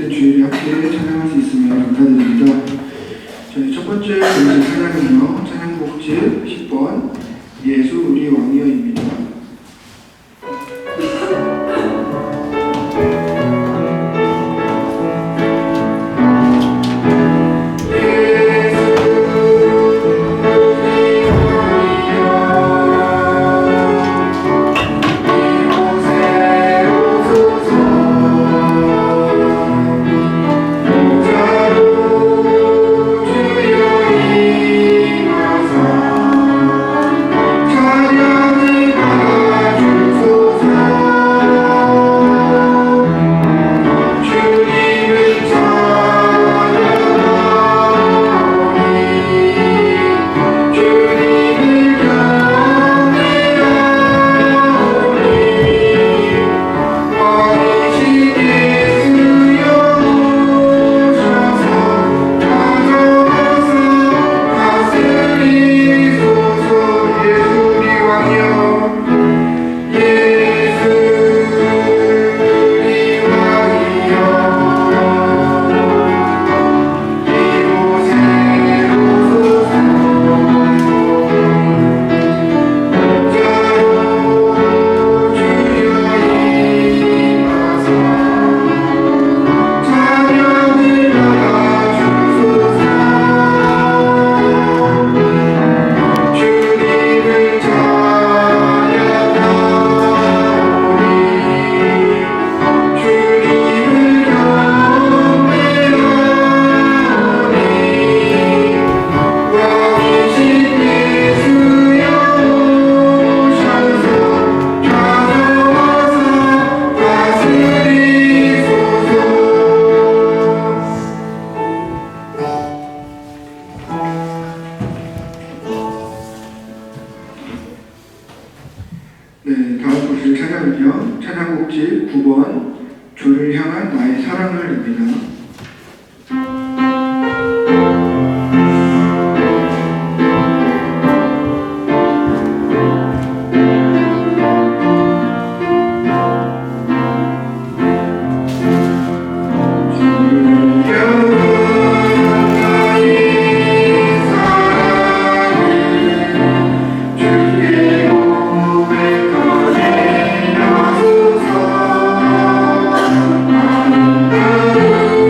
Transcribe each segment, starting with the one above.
복된 주일에 함께 찬양할 수 있으며 감사드립니다. 저희 첫 번째 공식 찬양은요, 찬양곡집 10번 예수 우리 왕이여입니다. 다음 보실 찬양은요, 찬양곡집 9번 주를 향한 나의 사랑을입니다. 주의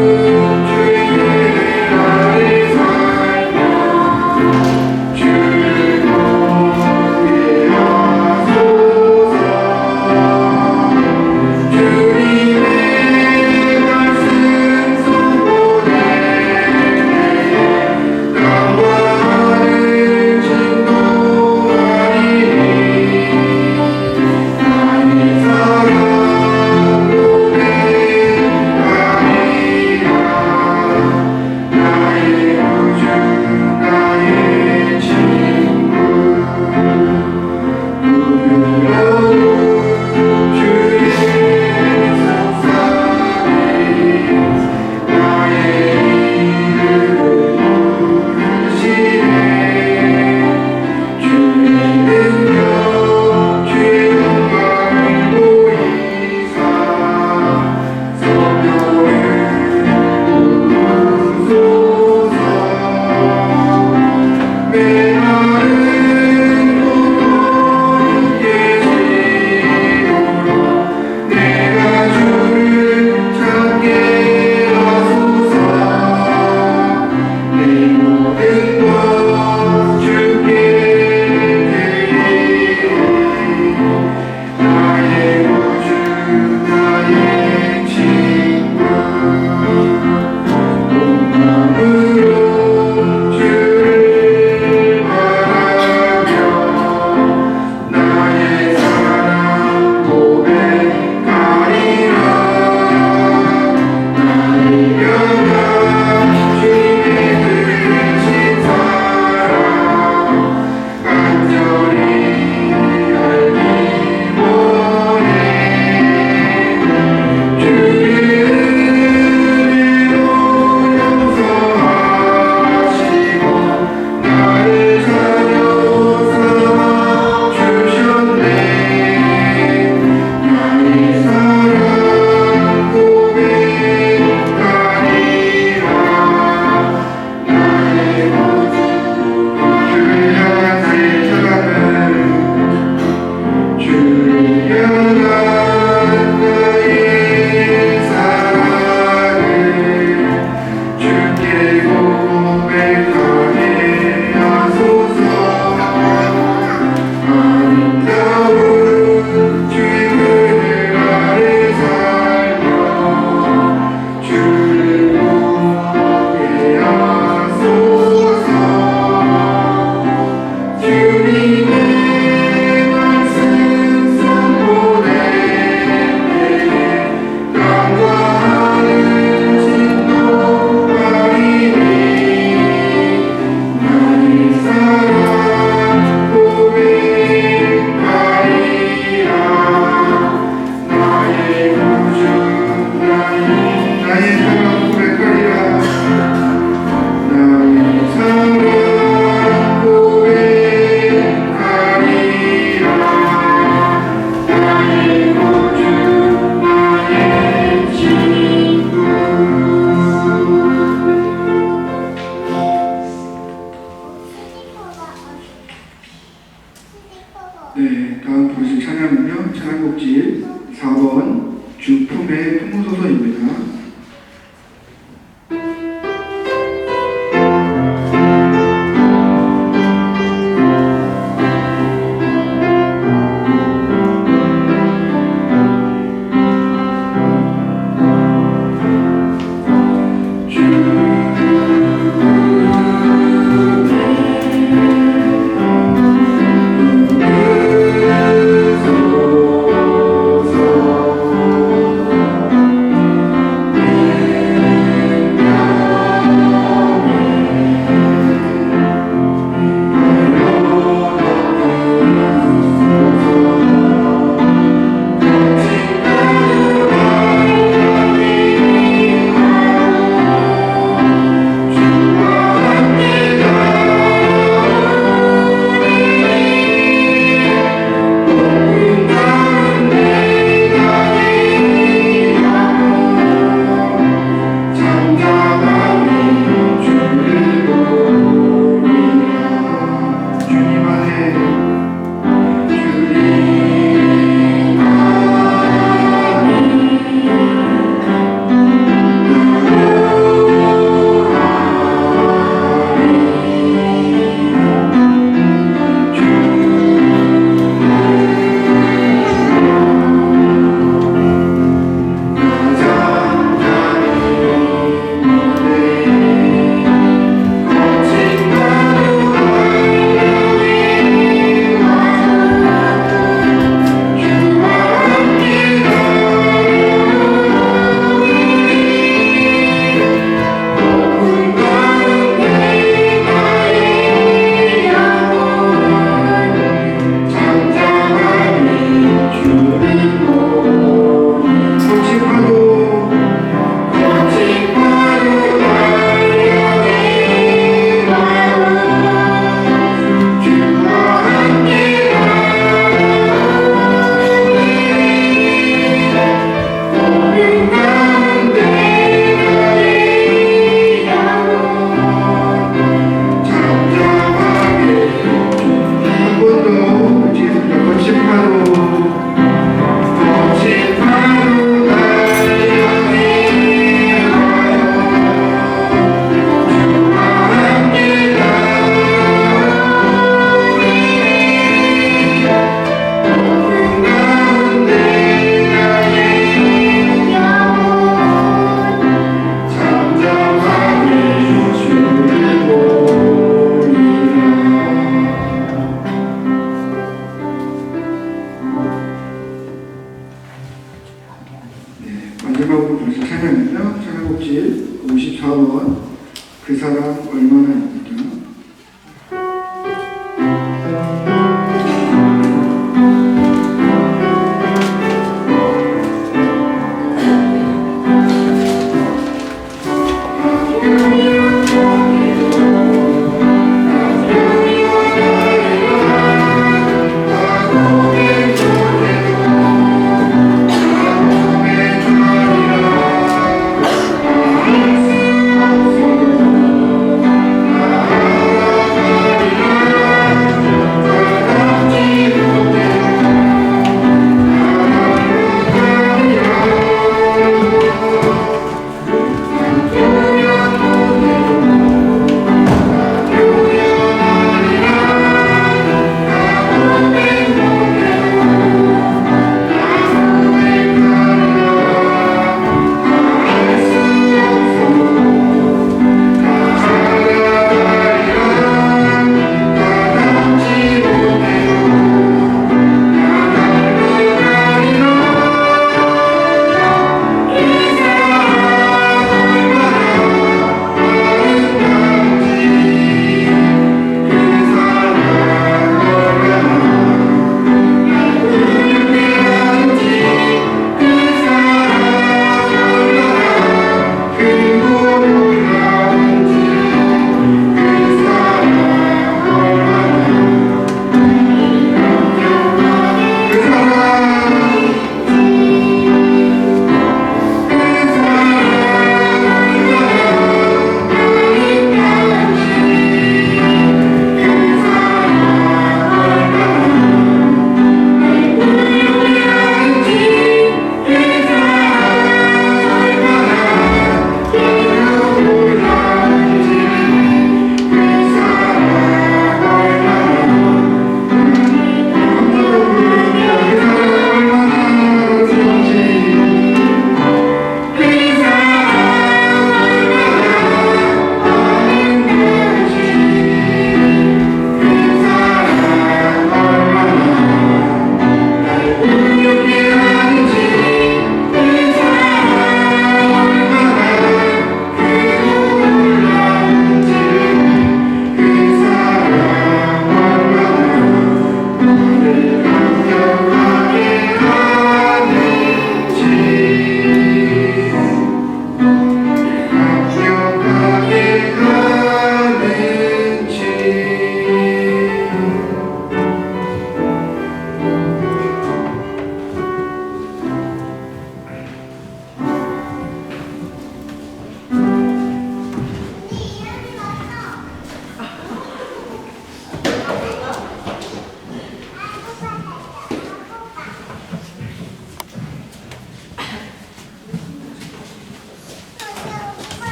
네, 다음 부르실 찬양은요. 찬양곡집 4번 주품에 품으소서입니다.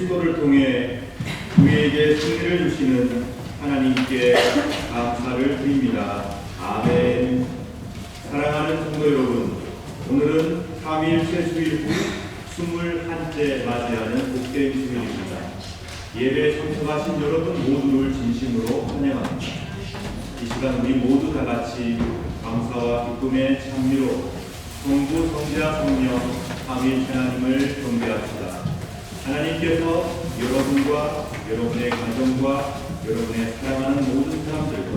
그리스도를 통해 우리에게 승리를 주시는 하나님께 감사를 드립니다. 아멘. 사랑하는 성도 여러분, 오늘은 3일 세수일 후 21째 맞이하는 복된 주일입니다. 예배에 참석하신 여러분 모두를 진심으로 환영합니다. 이 시간 우리 모두 다 같이 감사와 기쁨의 찬미로 성부, 성자, 성령, 삼위 하나님을 경배합시다. 하나님께서 여러분과 여러분의 가정과 여러분의 사랑하는 모든 사람들과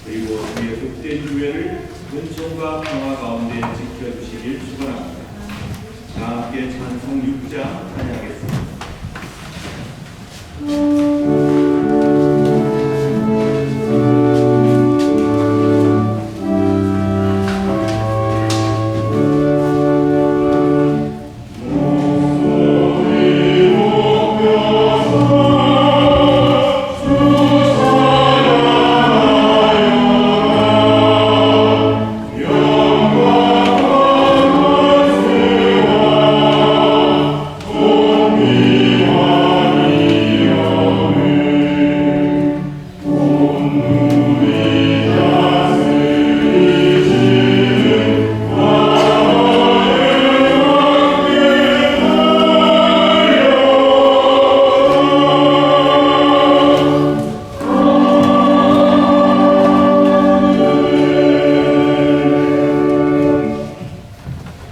그리고 우리의 복된 교회를 은총과 평화 가운데 지켜주시길 축원합니다. 다 함께 찬송 6장 찬양하겠습니다.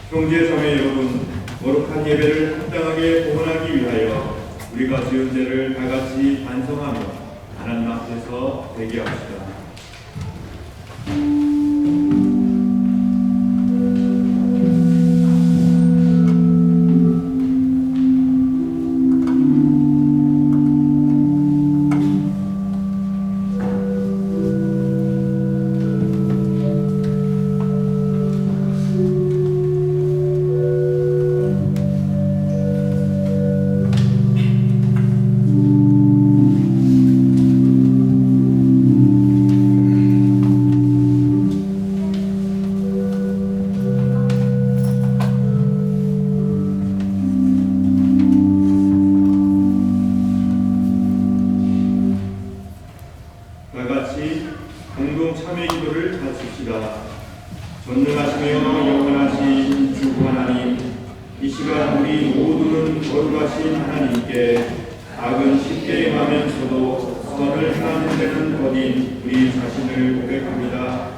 형제자매 여러분, 거룩한 예배를 합당하게 봉헌하기 위하여 우리가 지은 죄를 다 같이 반성하며 하나님 앞에서 대기합시다. 공동 참회 기도를 바칩시다. 전능하시며 영원하신 주 하나님, 이 시간 우리 모두는 거룩하신 하나님께 악은 쉽게 행하면서도 선을 행하는 데는 더딘 우리 자신을 고백합니다.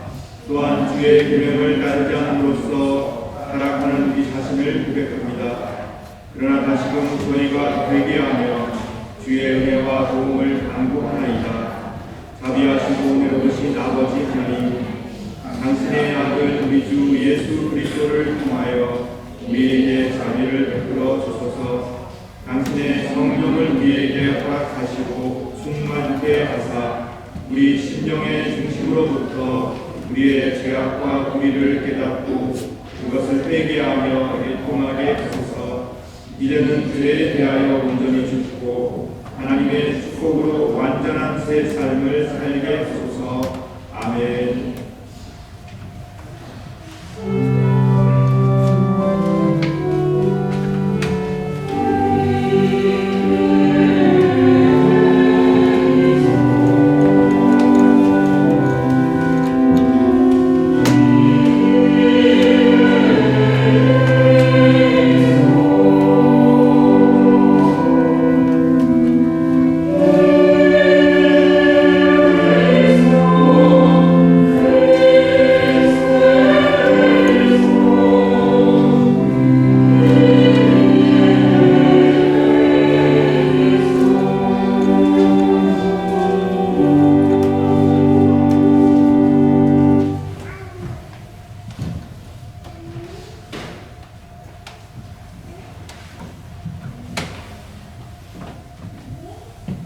또한 주의 계명을 따르지 않음으로써 타락하는 우리 자신을 고백합니다. 그러나 다시금 저희가 회개하며 주의 은혜와 도움을 간구하나이다. 자비하시고 은혜로우신 아버지 하나님, 당신의 아들 우리 주 예수 그리스도를 통하여 우리에게 자비를 베풀어 주소서. 당신의 성령을 우리에게 허락하시고 충만케 하사 우리 심령의 중심으로부터 우리의 죄악과 불의를 깨닫고 그것을 회개하며 일통하게 하소서. 이제는 죄에 대하여 온전히 죽고 하나님의 축복으로 완전한 새 삶을 살게 하소서. 아멘.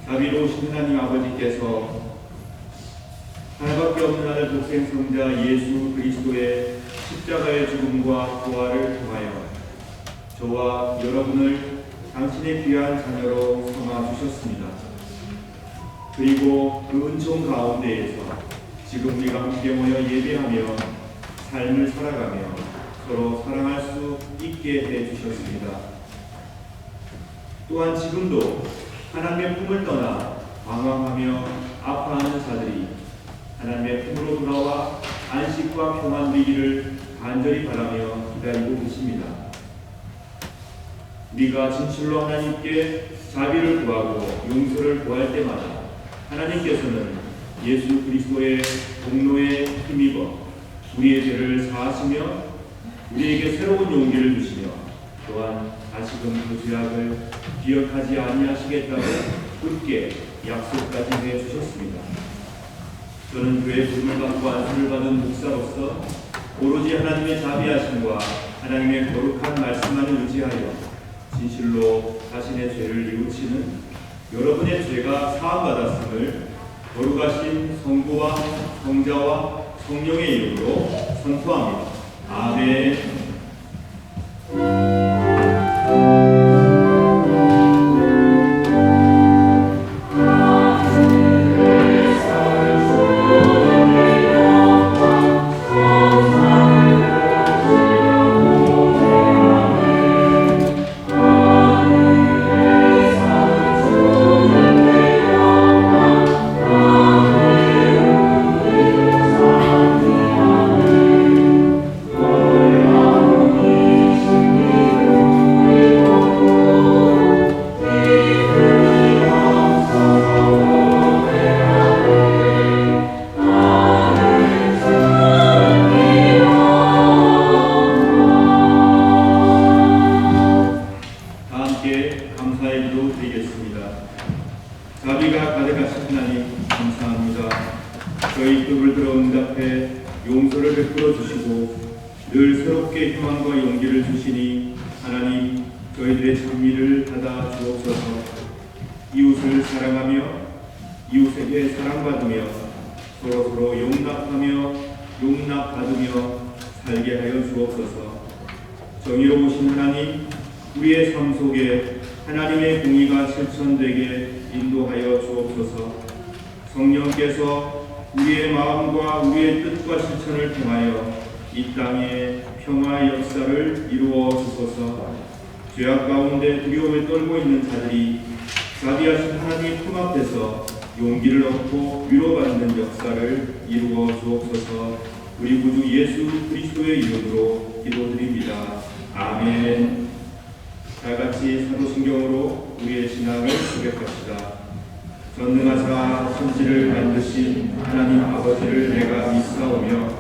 자비로우신 하나님 아버지께서 하나밖에 없는 아들 독생성자 예수 그리스도의 십자가의 죽음과 부활을 통하여 저와 여러분을 당신의 귀한 자녀로 삼아 주셨습니다. 그리고 그 은총 가운데에서 지금 우리가 함께 모여 예배하며 삶을 살아가며 서로 사랑할 수 있게 해 주셨습니다. 또한 지금도 하나님의 품을 떠나 방황하며 아파하는 자들이 하나님의 품으로 돌아와 안식과 평안 누리기를 간절히 바라며 기다리고 계십니다. 우리가 진실로 하나님께 자비를 구하고 용서를 구할 때마다 하나님께서는 예수 그리스도의 공로에 힘입어 우리의 죄를 사하시며 우리에게 새로운 용기를 주시며 또한 다시금 그 죄악을 기억하지 아니하시겠다고 굳게 약속까지 해주셨습니다. 저는 교회 부름을 받고 안수를 받은 목사로서 오로지 하나님의 자비하심과 하나님의 거룩한 말씀만을 의지하여 진실로 자신의 죄를 뉘우치는 여러분의 죄가 사함받았음을 거룩하신 성부와 성자와 성령의 이름으로 선포합니다. 아멘. 자비가 가득하신 하나님 감사합니다. 저희 뜻을 들어 응답해 용서를 베풀어 주시고 늘 새롭게 희망과 용기를 주시니 하나님 저희들의 장미를 받아 주옵소서. 이웃을 사랑하며 이웃에게 사랑받으며 서로서로 용납하며 용납받으며 살게 하여 주옵소서. 정의로우신 하나님, 우리의 삶 속에 하나님의 공의가 실천되게 인도하여 주옵소서. 성령께서 우리의 마음과 우리의 뜻과 실천을 통하여 이 땅에 평화의 역사를 이루어 주소서. 죄악 가운데 두려움을 떨고 있는 자들이 자비하신 하나님 품 앞에서 용기를 얻고 위로받는 역사를 이루어 주옵소서. 우리 구주 예수 그리스도의 이름으로 기도드립니다. 아멘. 다같이 사도신경으로 우리의 신앙을 고백합시다. 전능하사 천지를 만드신 하나님 아버지를 내가 믿사오며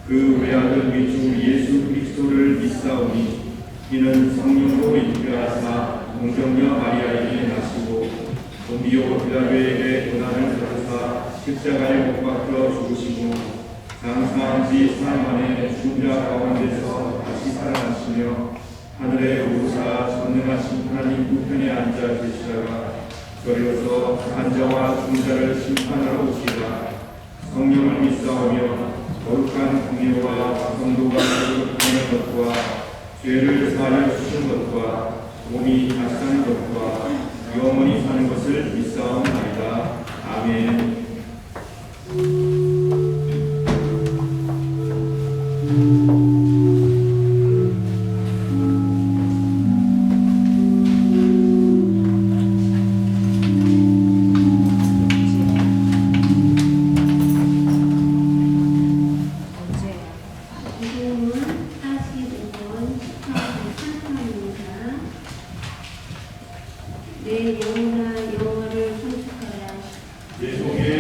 그 외아들 우리 주 예수 그리스도를 믿사오니 이는 성령으로 잉태하사 동정녀 마리아에게 나시고 본비오 빌라도에게 고난을 받으사 십자가에 못 박혀 죽으시고 장사한 지 사흘 만에 죽은 자 가운데서 다시 살아나시며 하늘에 오르사 전능하신 하나님 우편에 앉아 계시다가 저리로서 간자와 중자를 심판하러 오시다. 성령을 믿사오며 거룩한 공의와 성도가 거룩하는 것과 죄를 사하여 주시는 것과 몸이 다시 사는 것과 영원히 사는 것을 믿사옵나이다. 아멘. 내 영혼아 영어를 성숙하라. 내 속에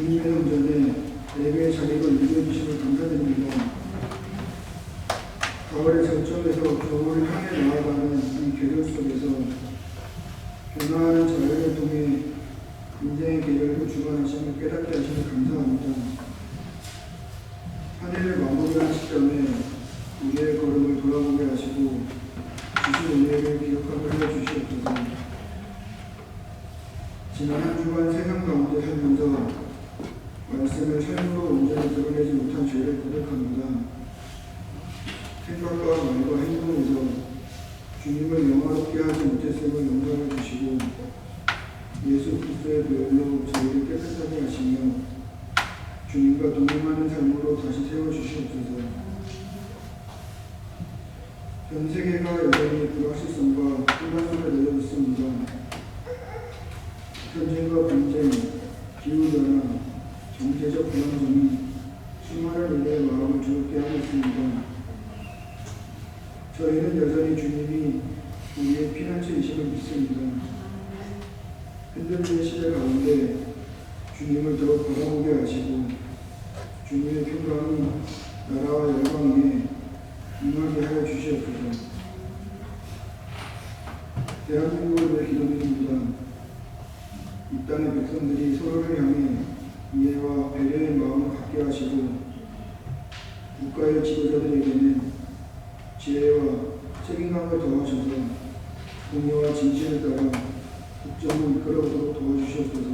주님의 성전에 예배의 자리를 인도해주심을 감사드립니다. 가을의 정점에서 겨울을 향해 나아가는 이 계절 속에서 변화하는 자연을 통해 인생의 계절도 주관하심을 깨닫게 하심을 감사합니다. 한 해를 마무리한 시점에 우리의 걸음을 돌아보게 하시고 주신 은혜를 기억하게 하여 주시옵소서. 지난 한 주간 세상 가운데 살면서 말씀을 삶으로 온전히 드러내지 못한 죄를 고백합니다. 생각과 말과 행동에서 주님을 영화롭게 하지 못했음을 용서해 주시고 예수 그리스도의 보혈로 저희를 깨끗하게 하시며 주님과 동행하는 삶으로 다시 세워주시옵소서. 전 세계가 여전히 불확실성과 혼란 속에 내려졌습니다. 전쟁과 분쟁, 기후변화, 경제적 불안정이 수많은 이들의 마음을 두렵게 하고 있습니다. 저희는 여전히 주님이 우리의 피난처이심을 믿습니다. 흔들리는 시대 가운데 주님을 더욱 바라보게 하시고 주님의 평강이 나라와 열방에 임하게 하여 주시옵소서. 대한민국을 위해 기도드립니다. 이 땅의 백성들이 서로를 향해 이해와 배려의 마음을 갖게 하시고 국가의 지도자들에게는 지혜와 책임감을 더하셔서 공의와 진실을 따라 국정을 이끌어오도록 도와주시옵소서.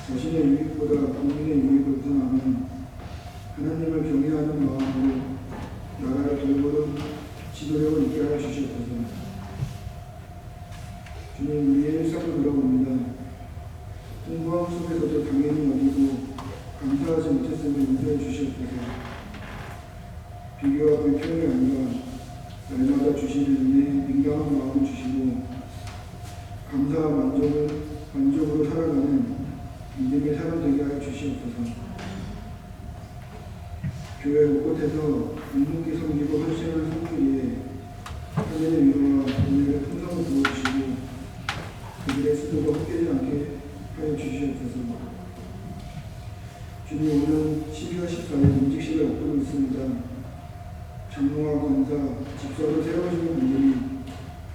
자신의 유익보다 국민의 유익을 우선하며 하나님을 경외하는 마음으로 나라를 돌보는 지도력을 있게 하여 주시옵소서. 주님, 우리의 일상을 돌아봅니다. 공부함 속에서도 당연히 여기고 감사하지 못했음을 용서해 주시옵소서. 비교와 불평이 아니라 날마다 주시는 은혜에 민감한 마음을 주시고 감사와 만족으로 살아가는 믿음의 사람 되게 하여 주시옵소서. 교회 곳곳에서 묵묵히 섬기고 헌신하는 성도리에 하늘의 위로와 은혜를 풍성히 부어주시고 그들의 수도가 헛되지 않게 하여 주시옵소서. 주님, 오늘 12월 14일 임직식을 앞두고 있습니다. 장로와 권사, 집사로 세워지는 분들이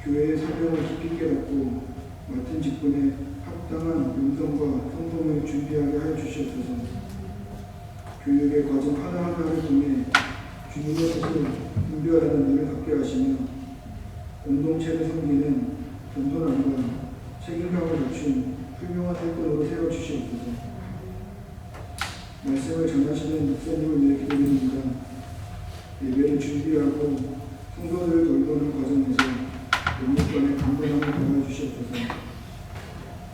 교회의 사명을 깊이 깨닫고 맡은 직분에 합당한 명성과 성공을 준비하게 하여 주시옵소서. 교육의 과정 하나하나를 통해 주님의 뜻을 분별하는 일을 갖게 하시며 공동체를 섬기는 겸손함과 책임감을 갖춘 훌륭한 일꾼으로 세워주시옵소서. 말씀을 전하시는 목사님을 위해 기도드립니다. 예배를 준비하고 성도들을 돌보는 과정에서 영육간의 강건함을 더해주시옵소서.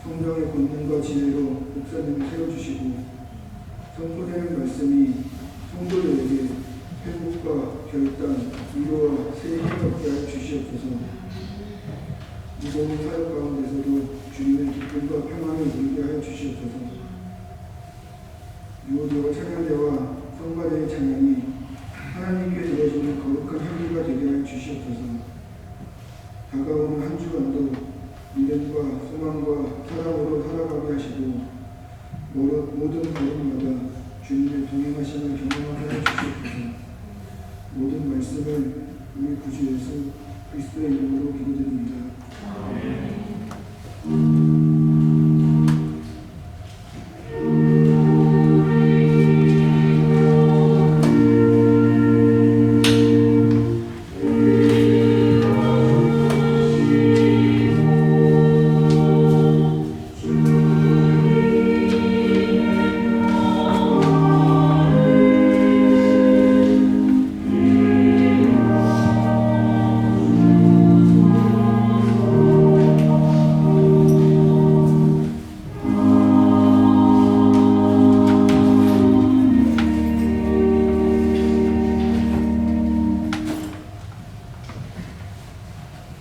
성령의 권능과 지혜로 목사님을 세워주시고 선포되는 말씀이 성도들에게 회복과 결단, 위로와 새 힘을 얻게 하여 주시옵소서. 무거운 사역 가운데서도 주님의 기쁨과 평안을 누리게 하여 주시옵소서. 유오대와 찬양대와 성가대의 찬양이 하나님께 드려지는 거룩한 향기가 되게 하여 주시옵소서. 다가오는 한 주간도 믿음과 소망과 사랑으로 살아가게 하시고 모든 걸음마다 주님의 동행하심을 경험하게 하여 주시옵소서. 모든 말씀을 우리 구주 예수 그리스도의 이름으로 기도드립니다. 아멘.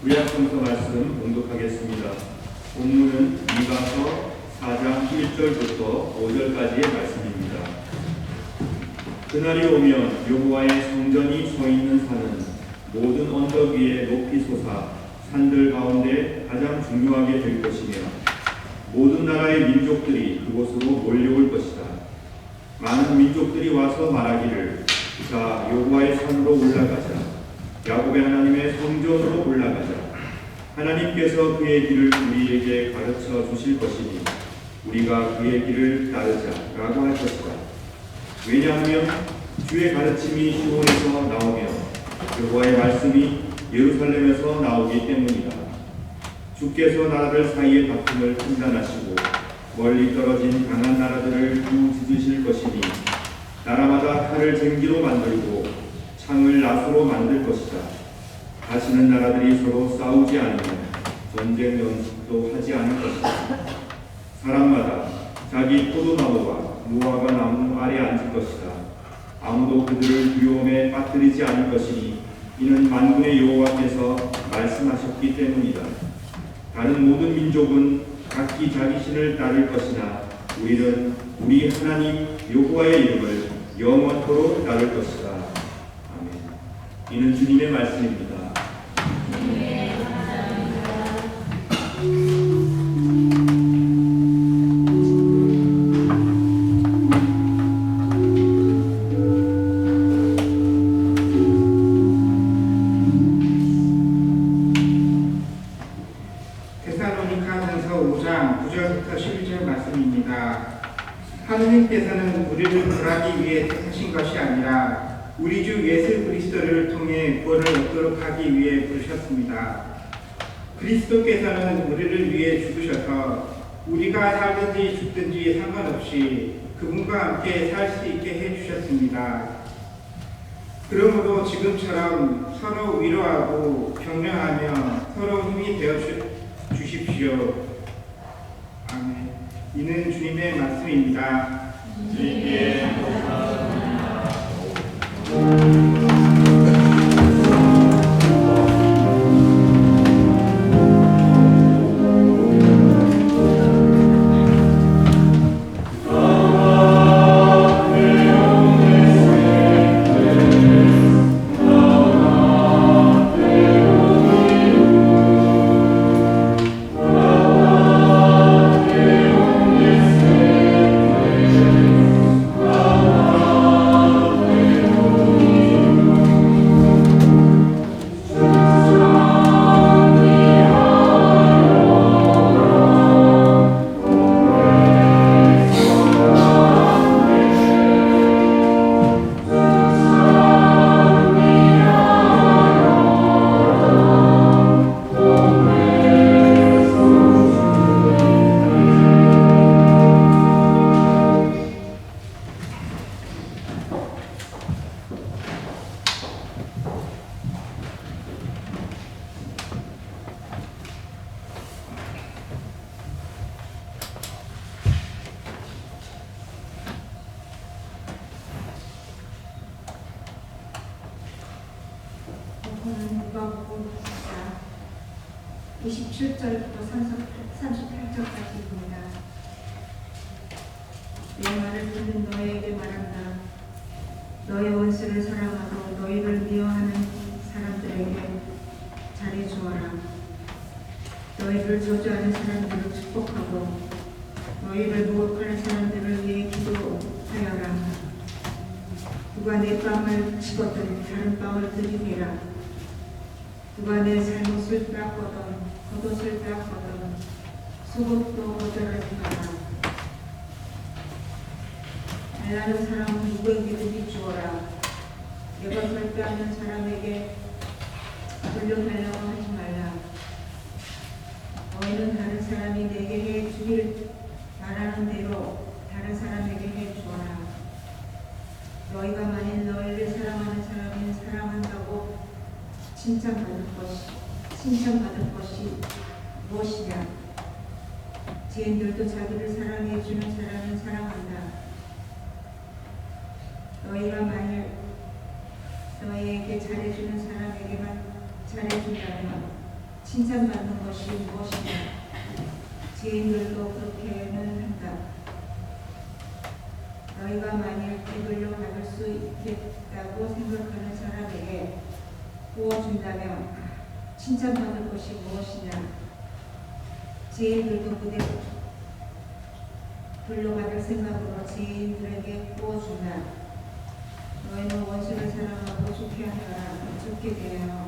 구약성서 말씀 봉독하겠습니다. 본문은 미가서 4장 1절부터 5절까지의 말씀입니다. 그날이 오면 여호와의 성전이 서 있는 산은 모든 언덕 위에 높이 솟아 산들 가운데 가장 중요하게 될 것이며 모든 나라의 민족들이 그곳으로 몰려올 것이다. 많은 민족들이 와서 말하기를 자 여호와의 산으로 올라가자. 야곱의 하나님의 성전으로 올라가자. 하나님께서 그의 길을 우리에게 가르쳐 주실 것이니 우리가 그의 길을 따르자라고 할 것이다. 왜냐하면 주의 가르침이 시온에서 나오며 여호와의 말씀이 예루살렘에서 나오기 때문이다. 주께서 나라들 사이의 다툼을 판단하시고 멀리 떨어진 강한 나라들을 부짖으실 것이니 나라마다 칼을 쟁기로 만들고 창을 나수로 만들 것이다. 다시는 나라들이 서로 싸우지 않으며 전쟁 연습도 하지 않을 것이다. 사람마다 자기 포도나무와 무화과 나무 아래 앉을 것이다. 아무도 그들을 두려움에 빠뜨리지 않을 것이니 이는 만군의 여호와께서 말씀하셨기 때문이다. 다른 모든 민족은 각기 자기 신을 따를 것이나 우리는 우리 하나님 여호와의 이름을 영원토록 따를 것이다. 아멘. 이는 주님의 말씀입니다. 데살로니가전서 5장 9절부터 11절 말씀입니다. 하느님께서는 우리를 구하기 위해 택하신 것이 아니라 우리 주 예수 그리스도를 통해 구원을 얻도록 하기 위해 부르셨습니다. 그리스도께서는 우리를 위해 죽으셔서 우리가 살든지 죽든지 상관없이 그분과 함께 살 수 있게 해주셨습니다. 그러므로 지금처럼 서로 위로하고 격려하며 서로 힘이 되어 주십시오. 아멘. 이는 주님의 말씀입니다. 주님께 감사합니다. 누가복음 27절부터 38절까지입니다. 내 말을 듣는 너에게 말한다. 너의 원수를 사랑하고 너희를 미워하는 사람들에게 잘해주어라. 너희를 저주하는 사람들을 축복하고 너희를 모욕하는 사람들을 위해 기도하여라. 누가 내 뺨을 치거든 다른 뺨을 들이대라. 누가 내 잘못을 닦거든 겉옷을 닦거든 속옷도 거절하지 마라. 달라는 사람은 누구에게든지 주어라. 내 것을 빼앗는 사람에게 돌려달라고 하지 말라. 너희는 다른 사람이 내게 해 주길 바라는 대로 다른 사람에게 해 주어라. 너희가 만일 너희를 사랑하는 사람이 사랑한다고 칭찬받을 것이 무엇이냐? 죄인들도 자기를 사랑해주는 사람은 사랑한다. 너희가 만일 너희에게 잘해주는 사람에게만 잘해준다면 칭찬받는 것이 무엇이냐? 죄인들도 그렇게는 한다. 너희가 만일 되돌려 받을 수 있겠다고 생각하는 사람에게 구워준다면 칭찬받을 것이 무엇이냐? 죄인들도 돌려받을 생각으로 죄인들에게 부어준다. 너희는 원수를 사랑하고 좋게 대하며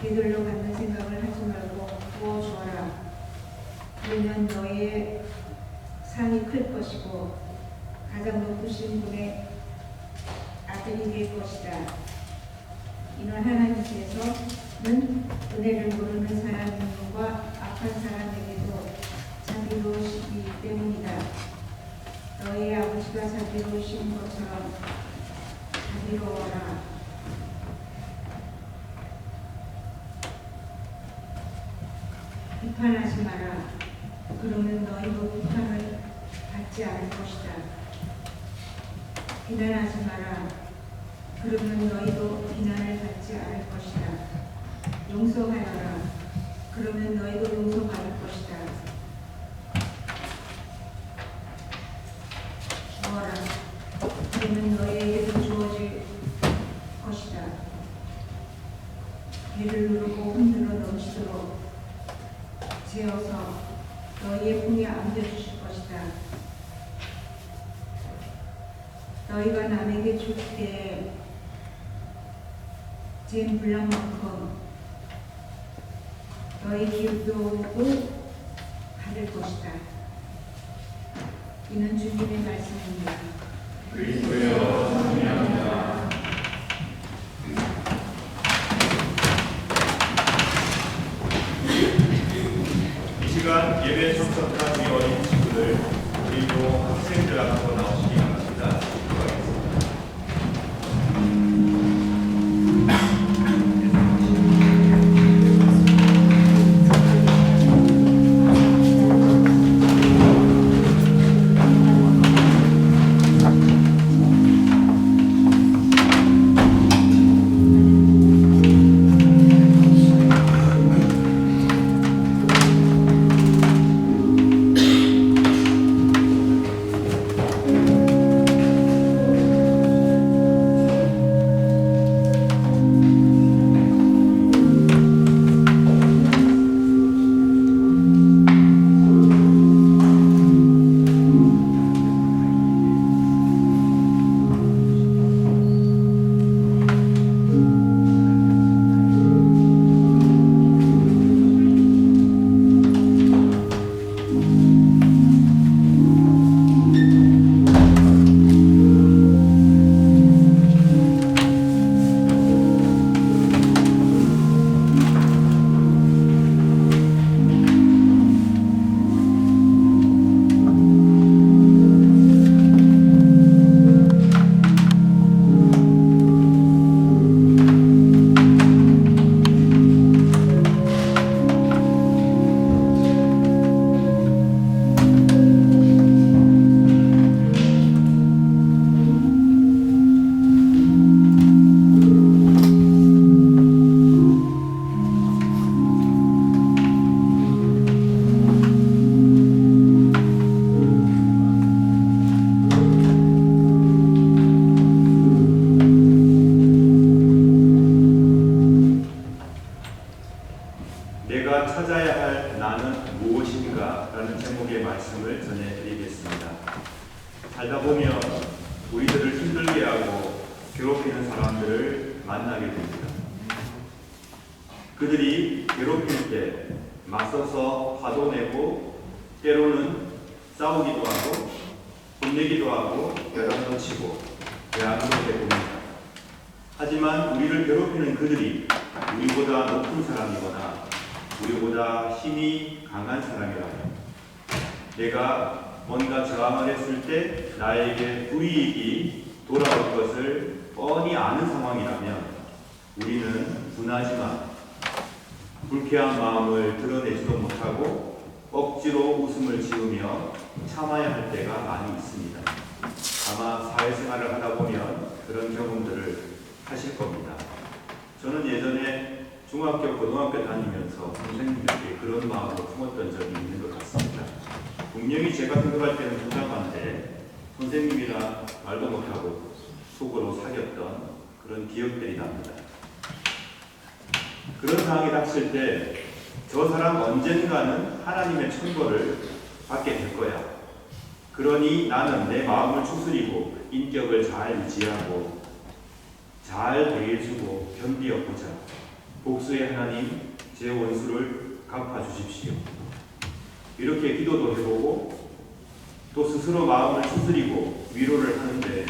되돌려 받는 생각을 하지 말고 부어주어라. 그러면 너희의 상이 클 것이고 가장 높으신 분의 아들이 될 것이다. 이는 하나님께서는 은혜를 모르는 사람과 악한 사람에게도 자비로우시기 때문이다. 너희 아버지가 자비로우신 것처럼 자비로워라. 비판하지 마라. 그러면 너희도 비판을 받지 않을 것이다. 비난하지 마라. 그러면 너희도 비난을 받지 않을 것이다. 용서하여라. 그러면 너희도 용서받을 것이다. 주어라. 그러면 너희에게도 주어질 것이다. 배를 누르고 흔들어 넘치도록 재어서 너희의 품에 안겨주실 것이다. 너희가 남에게 줄 때 잰 분량만큼 너희 기업도 받을 것이다. 이는 주님의 말씀입니다. 그리스도여 찬미합니다. 이 시간 예배 참석한 우리 어린 친구들 그리고 학생들 앞으로 나오시기 바랍니다. 기도하겠습니다. 내가 찾아야 할 나는 무엇인가? 라는 제목의 말씀을 전해드리겠습니다. 살다 보면 우리들을 힘들게 하고 괴롭히는 사람들을 만나게 됩니다. 그들이 괴롭힐 때 맞서서 화도 내고 때로는 싸우기도 하고 혼내기도 하고 벼랑도 치고 대항도 해봅니다. 하지만 우리를 괴롭히는 그들이 우리보다 높은 사람이거나 우리보다 힘이 강한 사람이라면 내가 뭔가 저항을 했을 때 나에게 불이익이 돌아올 것을 뻔히 아는 상황이라면 우리는 분하지만 불쾌한 마음을 드러내지도 못하고 억지로 웃음을 지으며 참아야 할 때가 많이 있습니다. 아마 사회생활을 하다 보면 그런 경험들을 하실 겁니다. 저는 예전에 중학교, 고등학교 다니면서 선생님들께 그런 마음으로 품었던 적이 있는 것 같습니다. 분명히 제가 생각할 때는 부당한데 선생님이랑 말도 못하고 속으로 사귀었던 그런 기억들이 납니다. 그런 상황이 닥칠 때 저 사람 언젠가는 하나님의 천벌을 받게 될 거야. 그러니 나는 내 마음을 추스리고 인격을 잘 유지하고 잘 대해주고 견디어보자. 복수의 하나님, 제 원수를 갚아주십시오. 이렇게 기도도 해보고 또 스스로 마음을 추스리고 위로를 하는데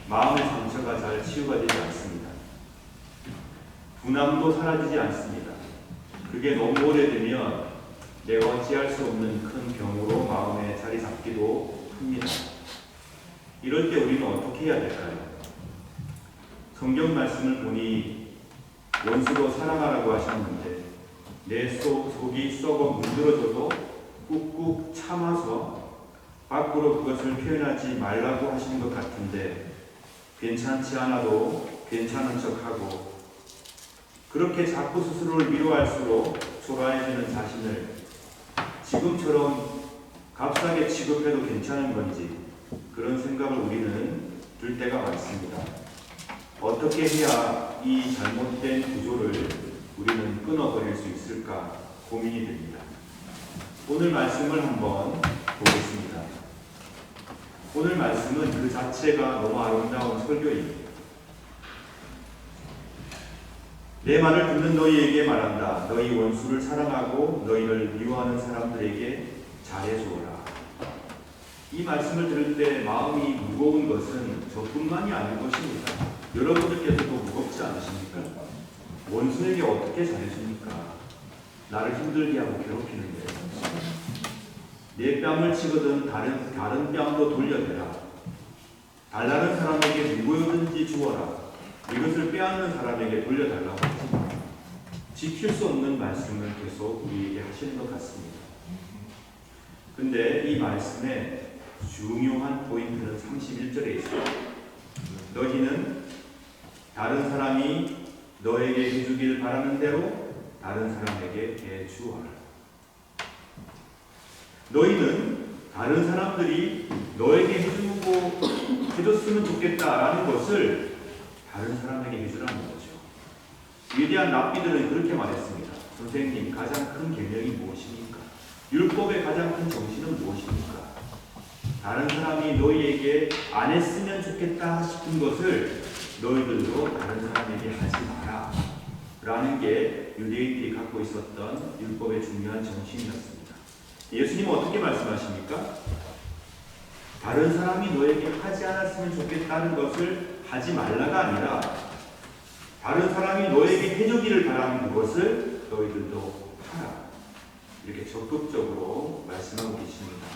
마음의 상처가 잘 치유가 되지 않습니다. 분함도 사라지지 않습니다. 그게 너무 오래되면 내가 어찌할 수 없는 큰 병으로 마음에 자리 잡기도 합니다. 이럴 때 우리는 어떻게 해야 될까요? 성경 말씀을 보니 원수도 사랑하라고 하셨는데 내 속이 썩어 문드러져도 꾹꾹 참아서 밖으로 그것을 표현하지 말라고 하시는 것 같은데 괜찮지 않아도 괜찮은 척하고 그렇게 자꾸 스스로를 위로할수록 초라해지는 자신을 지금처럼 값싸게 취급해도 괜찮은 건지 그런 생각을 우리는 들 때가 많습니다. 어떻게 해야 이 잘못된 구조를 우리는 끊어버릴 수 있을까 고민이 됩니다. 오늘 말씀을 한번 보겠습니다. 오늘 말씀은 그 자체가 너무 아름다운 설교입니다. 내 말을 듣는 너희에게 말한다. 너희 원수를 사랑하고 너희를 미워하는 사람들에게 잘해주어라. 이 말씀을 들을 때 마음이 무거운 것은 저뿐만이 아닐 것입니다. 여러분들께서도 무겁지 않으십니까? 원수에게 어떻게 잘해줍니까? 나를 힘들게 하고 괴롭히는데 내 뺨을 치거든 다른 뺨도 돌려대라. 달라는 사람에게 누구든지 주어라. 이것을 빼앗는 사람에게 돌려달라고 하지만 지킬 수 없는 말씀을 계속 우리에게 하시는 것 같습니다. 근데 이 말씀의 중요한 포인트는 31절에 있어요. 너희는 다른 사람이 너에게 해주길 바라는 대로 다른 사람에게 해주어라. 너희는 다른 사람들이 너에게 해줬으면 좋겠다라는 것을 다른 사람에게 해주라는 거죠. 위대한 랍비들은 그렇게 말했습니다. 선생님, 가장 큰 계명이 무엇입니까? 율법의 가장 큰 정신은 무엇입니까? 다른 사람이 너희에게 안 했으면 좋겠다 싶은 것을 너희들도 다른 사람에게 하지 마라 라는 게 유대인들이 갖고 있었던 율법의 중요한 정신이었습니다. 예수님은 어떻게 말씀하십니까? 다른 사람이 너에게 하지 않았으면 좋겠다는 것을 하지 말라가 아니라 다른 사람이 너에게 해주기를 바라는 그것을 너희들도 하라. 이렇게 적극적으로 말씀하고 계십니다.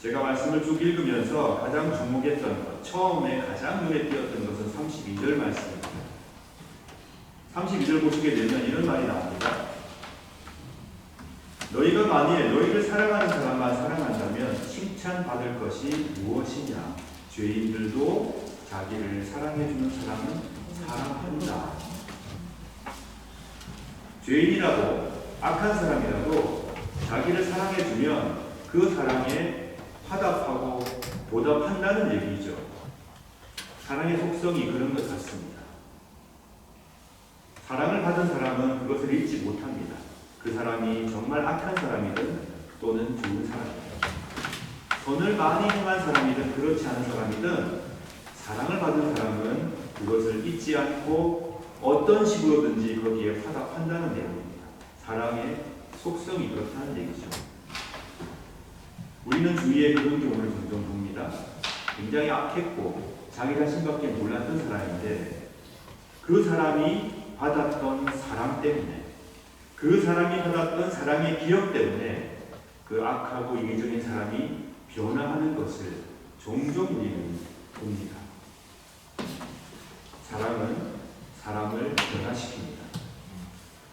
제가 말씀을 쭉 읽으면서 가장 주목했던 것, 처음에 가장 눈에 띄었던 것은 32절 말씀입니다. 32절 보시게 되면 이런 말이 나옵니다. 너희가 만일 너희를 사랑하는 사람만 사랑한다면 칭찬받을 것이 무엇이냐? 죄인들도 자기를 사랑해주는 사람은 사랑한다. 죄인이라도 악한 사람이라도 자기를 사랑해주면 그 사랑에 화답하고 보답한다는 얘기죠. 사랑의 속성이 그런 것 같습니다. 사랑을 받은 사람은 그것을 잊지 못합니다. 그 사람이 정말 악한 사람이든 또는 좋은 사람이든 선을 많이 행한 사람이든 그렇지 않은 사람이든 사랑을 받은 사람은 그것을 잊지 않고 어떤 식으로든지 거기에 화답한다는 내용입니다. 사랑의 속성이 그렇다는 얘기죠. 우리는 주위에 그런 경우를 종종 봅니다. 굉장히 악했고 자기 자신밖에 몰랐던 사람인데 그 사람이 받았던 사랑 때문에 그 사람이 받았던 사랑의 기억 때문에 그 악하고 이기적인 사람이 변화하는 것을 종종 우리는 봅니다. 사랑은 사람을 변화시킵니다.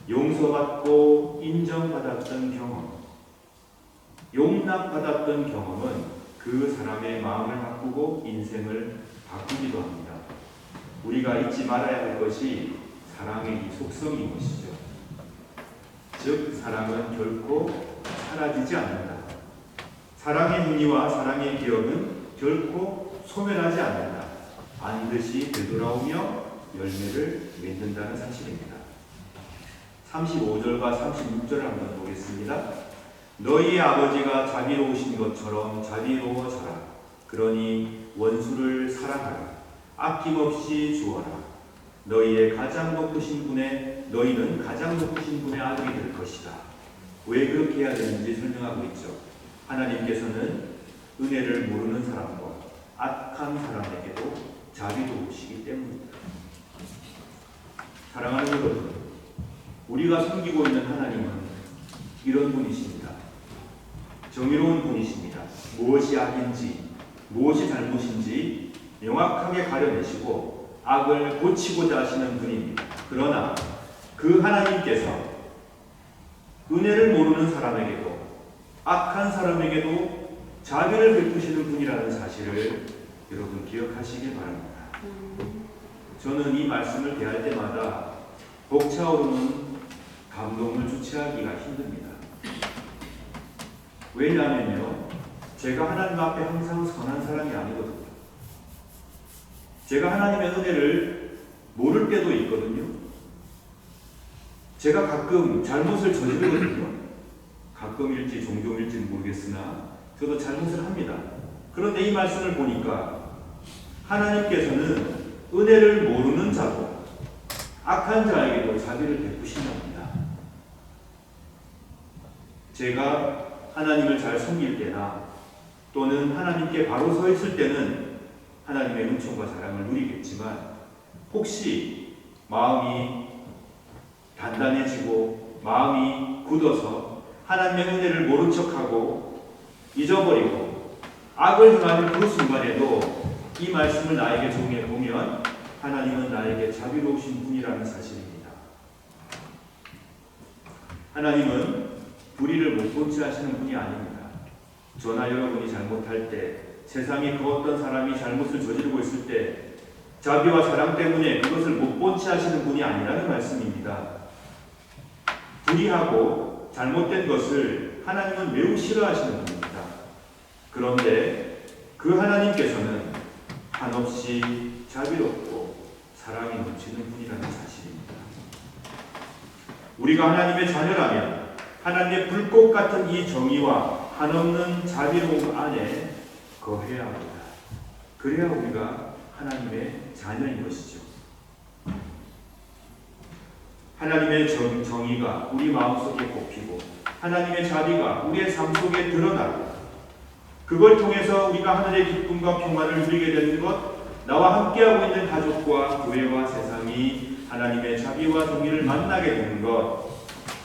용서받고 인정받았던 경험, 용납받았던 경험은 그 사람의 마음을 바꾸고 인생을 바꾸기도 합니다. 우리가 잊지 말아야 할 것이 사랑의 이 속성인 것이죠. 즉 사랑은 결코 사라지지 않는다. 사랑의 행위와 사랑의 기억은 결코 소멸하지 않는다. 반드시 되돌아오며 열매를 맺는다는 사실입니다. 35절과 36절을 한번 보겠습니다. 너희 아버지가 자비로우신 것처럼 자비로워져라. 그러니 원수를 사랑하라. 아낌없이 주어라. 너희의 가장 높으신 분의 너희는 가장 높으신 분의 아들이 될 것이다. 왜 그렇게 해야 되는지 설명하고 있죠. 하나님께서는 은혜를 모르는 사람과 악한 사람에게도 자비로우시기 때문입니다. 사랑하는 여러분, 우리가 섬기고 있는 하나님은 이런 분이십니다. 정의로운 분이십니다. 무엇이 악인지 무엇이 잘못인지 명확하게 가려내시고 악을 고치고자 하시는 분입니다. 그러나 그 하나님께서 은혜를 모르는 사람에게도 악한 사람에게도 자비를 베푸시는 분이라는 사실을 여러분 기억하시길 바랍니다. 저는 이 말씀을 대할 때마다 벅차오르는 감동을 주체하기가 힘듭니다. 왜냐하면요, 제가 하나님 앞에 항상 선한 사람이 아니거든요. 제가 하나님의 은혜를 모를 때도 있거든요. 제가 가끔 잘못을 저지르거든요. 가끔일지 종종일지는 모르겠으나 저도 잘못을 합니다. 그런데 이 말씀을 보니까 하나님께서는 은혜를 모르는 자도 악한 자에게도 자비를 베푸신답니다. 제가 하나님을 잘 섬길 때나 또는 하나님께 바로 서 있을 때는 하나님의 은총과 사랑을 누리겠지만 혹시 마음이 단단해지고 마음이 굳어서 하나님의 은혜를 모른 척하고 잊어버리고 악을 행하는 그 순간에도 이 말씀을 나에게 적용해 보면 하나님은 나에게 자비로우신 분이라는 사실입니다. 하나님은 불의를 못 본치 하시는 분이 아닙니다. 저나 여러분이 잘못할 때, 세상에 그 어떤 사람이 잘못을 저지르고 있을 때 자비와 사랑 때문에 그것을 못 본치 하시는 분이 아니라는 말씀입니다. 불의하고 잘못된 것을 하나님은 매우 싫어하시는 분입니다. 그런데 그 하나님께서는 한없이 자비롭고 사랑이 넘치는 분이라는 사실입니다. 우리가 하나님의 자녀라면 하나님의 불꽃 같은 이 정의와 한없는 자비로움 안에 거해야 합니다. 그래야 우리가 하나님의 자녀인 것이죠. 하나님의 정의가 우리 마음속에 꼽히고 하나님의 자비가 우리의 삶 속에 드러나고 그걸 통해서 우리가 하늘의 기쁨과 평화를 누리게 되는 것, 나와 함께하고 있는 가족과 교회와 세상이 하나님의 자비와 정의를 만나게 되는 것,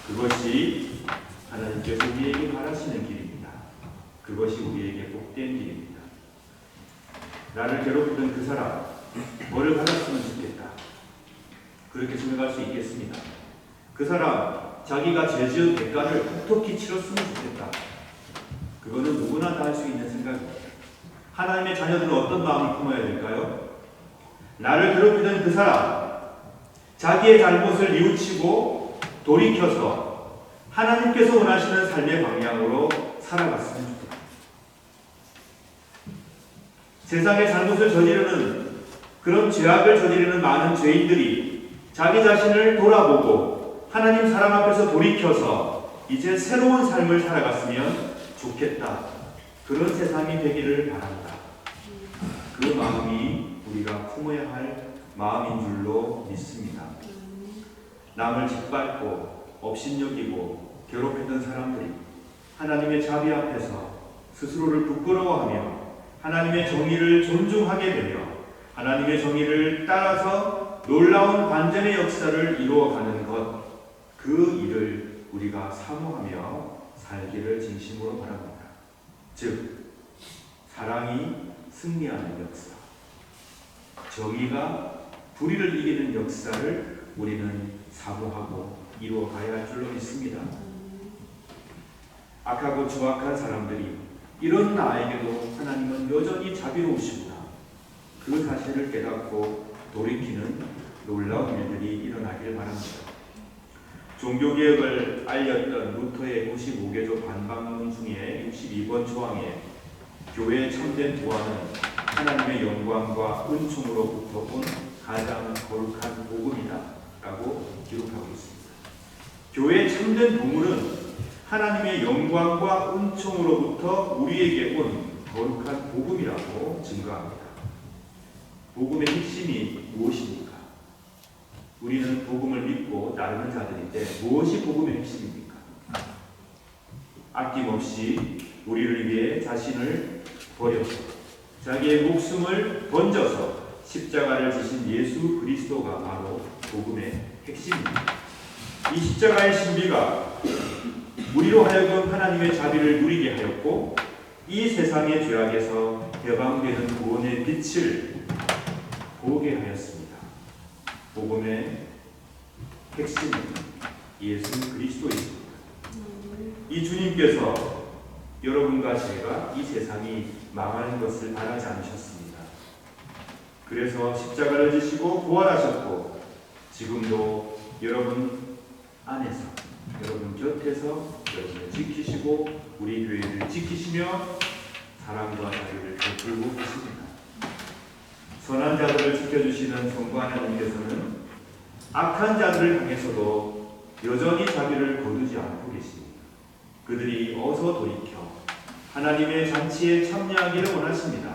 그것이 하나님께서 우리에게 바라시는 길입니다. 그것이 우리에게 복된 길입니다. 나를 괴롭히던 그 사람, 뭐를 받았으면 좋겠다. 그렇게 생각할 수 있겠습니다. 그 사람, 자기가 죄 지은 대가를 톡톡히 치렀으면 좋겠다. 그거는 누구나 다 할 수 있는 생각입니다. 하나님의 자녀들은 어떤 마음을 품어야 될까요? 나를 괴롭히던 그 사람, 자기의 잘못을 뉘우치고 돌이켜서 하나님께서 원하시는 삶의 방향으로 살아갔으면 좋겠다. 세상에 잘못을 저지르는 그런 죄악을 저지르는 많은 죄인들이 자기 자신을 돌아보고 하나님 사랑 앞에서 돌이켜서 이제 새로운 삶을 살아갔으면 좋겠다. 그런 세상이 되기를 바랍니다. 그 마음이 우리가 품어야 할 마음인 줄로 믿습니다. 남을 짓밟고 업신여기고 괴롭혔던 사람들이 하나님의 자비 앞에서 스스로를 부끄러워하며 하나님의 정의를 존중하게 되며 하나님의 정의를 따라서 놀라운 반전의 역사를 이루어가는 것, 그 일을 우리가 사모하며 살기를 진심으로 바랍니다. 즉, 사랑이 승리하는 역사, 정의가 불의를 이기는 역사를 우리는 사모하고 이루어가야 할 줄로 믿습니다. 악하고 추악한 사람들이 이런 나에게도 하나님은 여전히 자비로우시구나, 그 사실을 깨닫고 돌이키는 놀라운 일들이 일어나길 바랍니다. 종교개혁을 알렸던 루터의 95개조 반박문 중에 62번 조항에 교회의 참된 보안은 하나님의 영광과 은총으로부터 온 가장 거룩한 복음이다 라고 기록하고 있습니다. 교회의 참된 보물은 하나님의 영광과 은총으로부터 우리에게 온 거룩한 복음이라고 증거합니다. 복음의 핵심이 무엇입니까? 우리는 복음을 믿고 따르는 자들인데 무엇이 복음의 핵심입니까? 아낌없이 우리를 위해 자신을 버려서 자기의 목숨을 던져서 십자가를 지신 예수 그리스도가 바로 복음의 핵심입니다. 이 십자가의 신비가 우리로 하여금 하나님의 자비를 누리게 하였고 이 세상의 죄악에서 해방되는 구원의 빛을 보게 하였습니다. 복음의 핵심은 예수 그리스도입니다. 이 주님께서 여러분과 제가 이 세상이 망하는 것을 바라지 않으셨습니다. 그래서 십자가를 지시고 부활하셨고 지금도 여러분 안에서 여러분 곁에서 여러분을 지키시고 우리 교회를 지키시며 사랑과 자유를 베풀고 계십니다. 선한 자들을 지켜주시는 성부 하나님께서는 악한 자들을 향해서도 여전히 자비를 거두지 않고 계십니다. 그들이 어서 돌이켜 하나님의 잔치에 참여하기를 원하십니다.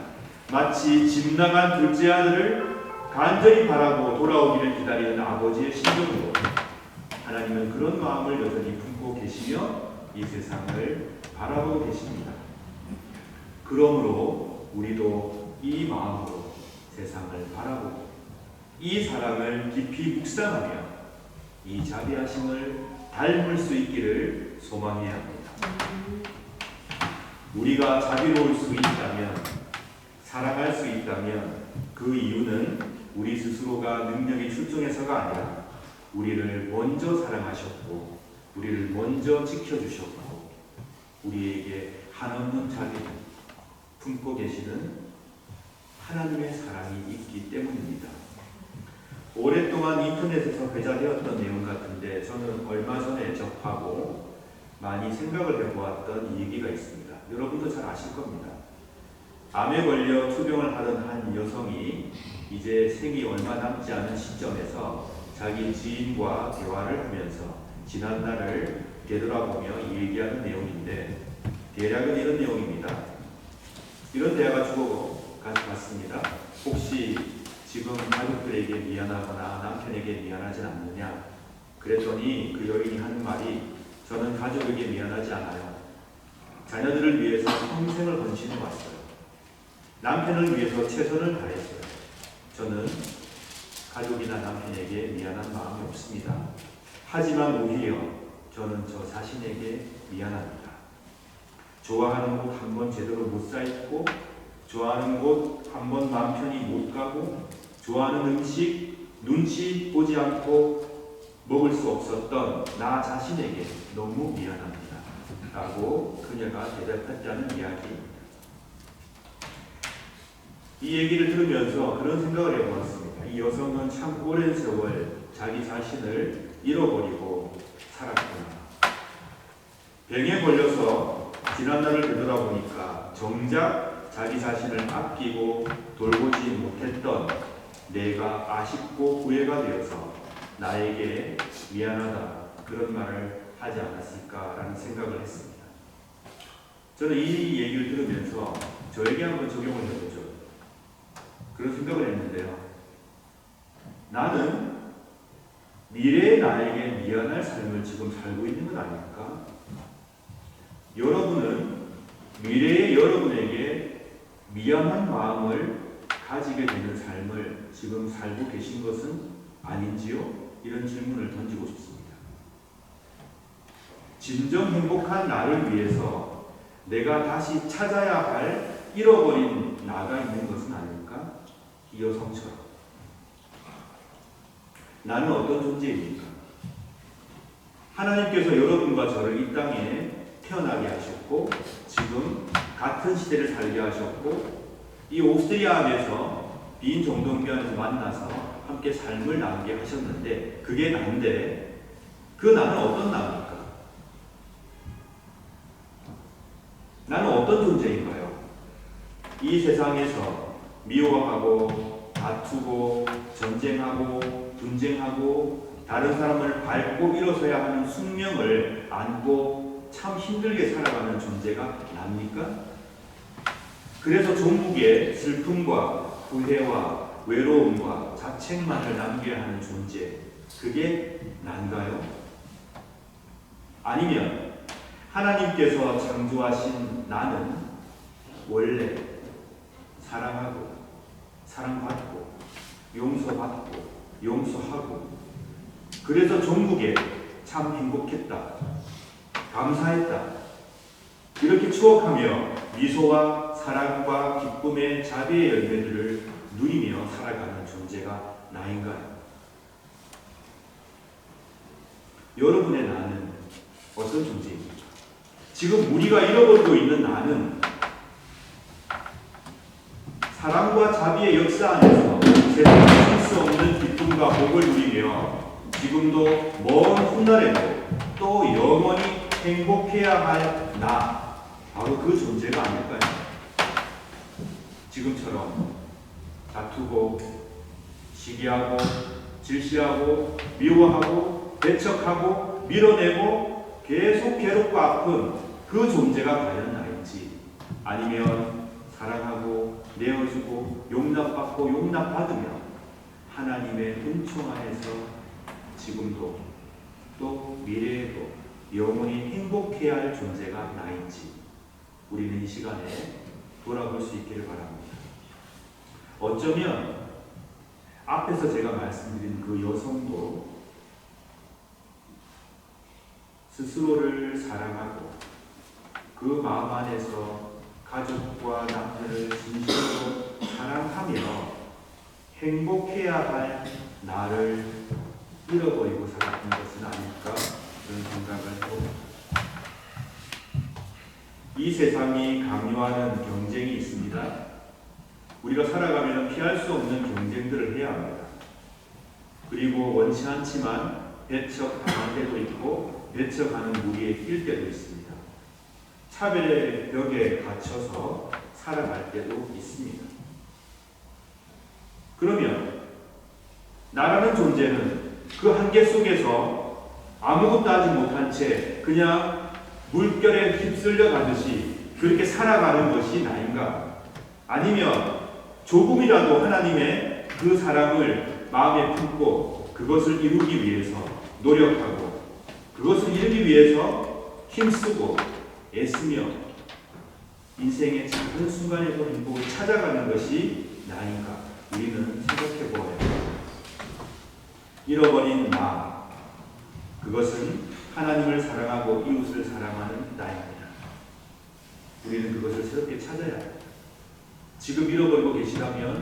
마치 집 나간 둘째 아들을 간절히 바라고 돌아오기를 기다리는 아버지의 심정으로 하나님은 그런 마음을 여전히 품고 계시며 이 세상을 바라보고 계십니다. 그러므로 우리도 이 마음으로 세상을 바라보고 이 사랑을 깊이 묵상하며 이 자비하심을 닮을 수 있기를 소망해야 합니다. 우리가 자비로울 수 있다면, 사랑할 수 있다면 그 이유는 우리 스스로가 능력이 출중해서가 아니라 우리를 먼저 사랑하셨고 우리를 먼저 지켜주셨고 우리에게 한없는 자비를 품고 계시는 하나님의 사랑이 있기 때문입니다. 오랫동안 인터넷에서 회자되었던 내용 같은데 저는 얼마 전에 접하고 많이 생각을 해보았던 이 얘기가 있습니다. 여러분도 잘 아실 겁니다. 암에 걸려 투병을 하던 한 여성이 이제 생이 얼마 남지 않은 시점에서 자기 지인과 대화를 하면서 지난 날을 되돌아보며 얘기하는 내용인데 대략은 이런 내용입니다. 이런 대화가 주고 갔습니다. 혹시 지금 가족들에게 미안하거나 남편에게 미안하진 않느냐? 그랬더니 그 여인이 하는 말이 저는 가족에게 미안하지 않아요. 자녀들을 위해서 평생을 헌신해 왔어요. 남편을 위해서 최선을 다했어요. 저는 가족이나 남편에게 미안한 마음이 없습니다. 하지만 오히려 저는 저 자신에게 미안합니다. 좋아하는 곳 한 번 제대로 못 쌓였고 좋아하는 곳 한 번 마음 편히 못 가고 좋아하는 음식 눈치 보지 않고 먹을 수 없었던 나 자신에게 너무 미안합니다. 라고 그녀가 대답했다는 이야기입니다. 이 얘기를 들으면서 그런 생각을 해보았습니다. 이 여성은 참 오랜 세월 자기 자신을 잃어버리고 살았구나. 병에 걸려서 지난날을 되돌아보니까 정작 자기 자신을 아끼고 돌보지 못했던 내가 아쉽고 후회가 되어서 나에게 미안하다 그런 말을 하지 않았을까라는 생각을 했습니다. 저는 이 얘기를 들으면서 저에게 한번 적용을 해보죠. 그런 생각을 했는데요. 나는 미래의 나에게 미안할 삶을 지금 살고 있는 건 아닐까? 여러분은 미래의 여러분에게 미안한 마음을 가지게 되는 삶을 지금 살고 계신 것은 아닌지요? 이런 질문을 던지고 싶습니다. 진정 행복한 나를 위해서 내가 다시 찾아야 할 잃어버린 나가 있는 것은 아닐까? 이 여성처럼. 나는 어떤 존재입니까? 하나님께서 여러분과 저를 이 땅에 태어나게 하셨고 지금 같은 시대를 살게 하셨고 이 오스트리아에서 빈 정동면에서 만나서 함께 삶을 나누게 하셨는데 그게 나인데 그 나는 어떤 나입니까? 나는 어떤 존재인가요? 이 세상에서 미워하고 다투고 전쟁하고 분쟁하고 다른 사람을 밟고 일어서야 하는 숙명을 안고 참 힘들게 살아가는 존재가 납니까? 그래서 종국에 슬픔과 후회와 외로움과 자책만을 남겨야 하는 존재, 그게 난가요? 아니면 하나님께서 창조하신 나는 원래 사랑하고 사랑받고 용서받고 용서하고 그래서 종국에 참 행복했다, 감사했다, 이렇게 추억하며 미소와 사랑과 기쁨의 자비의 열매들을 누리며 살아가는 존재가 나인가요? 여러분의 나는 어떤 존재입니까? 지금 우리가 잃어버리고 있는 나는 사랑과 자비의 역사 안에서 세상에 살 수 없는 기쁨과 복을 누리며 지금도 먼 훗날에도 또 영원히 행복해야 할 나, 바로 그 존재가 아닐까요? 지금처럼 다투고 시기하고 질시하고 미워하고 배척하고 밀어내고 계속 괴롭고 아픈 그 존재가 과연 나인지, 아니면 사랑하고 내어주고 용납받고 용납받으며 하나님의 은총 안에서 지금도 또 미래에도 영원히 행복해야 할 존재가 나인지 우리는 이 시간에 돌아볼 수 있기를 바랍니다. 어쩌면 앞에서 제가 말씀드린 그 여성도 스스로를 사랑하고 그 마음 안에서 가족과 남편을 진심으로 사랑하며 행복해야 할 나를 잃어버리고 살았던 것은 아닐까, 그런 생각을 해봅니다. 이 세상이 강요하는 경쟁이 있습니다. 우리가 살아가면 피할 수 없는 경쟁들을 해야 합니다. 그리고 원치 않지만 배척당할 때도 있고 배척하는 무리에 낄 때도 있습니다. 차별의 벽에 갇혀서 살아갈 때도 있습니다. 그러면 나라는 존재는 그 한계 속에서 아무것도 하지 못한 채 그냥 물결에 휩쓸려 가듯이 그렇게 살아가는 것이 나인가? 아니면 조금이라도 하나님의 그 사랑을 마음에 품고 그것을 이루기 위해서 노력하고 그것을 이루기 위해서 힘쓰고 애쓰며 인생의 작은 순간에도 행복을 찾아가는 것이 나인가? 우리는 생각해 보아야 합니다. 잃어버린 나, 그것은 하나님을 사랑하고 이웃을 사랑하는 나입니다. 우리는 그것을 새롭게 찾아야 합니다. 지금 잃어버리고 계시다면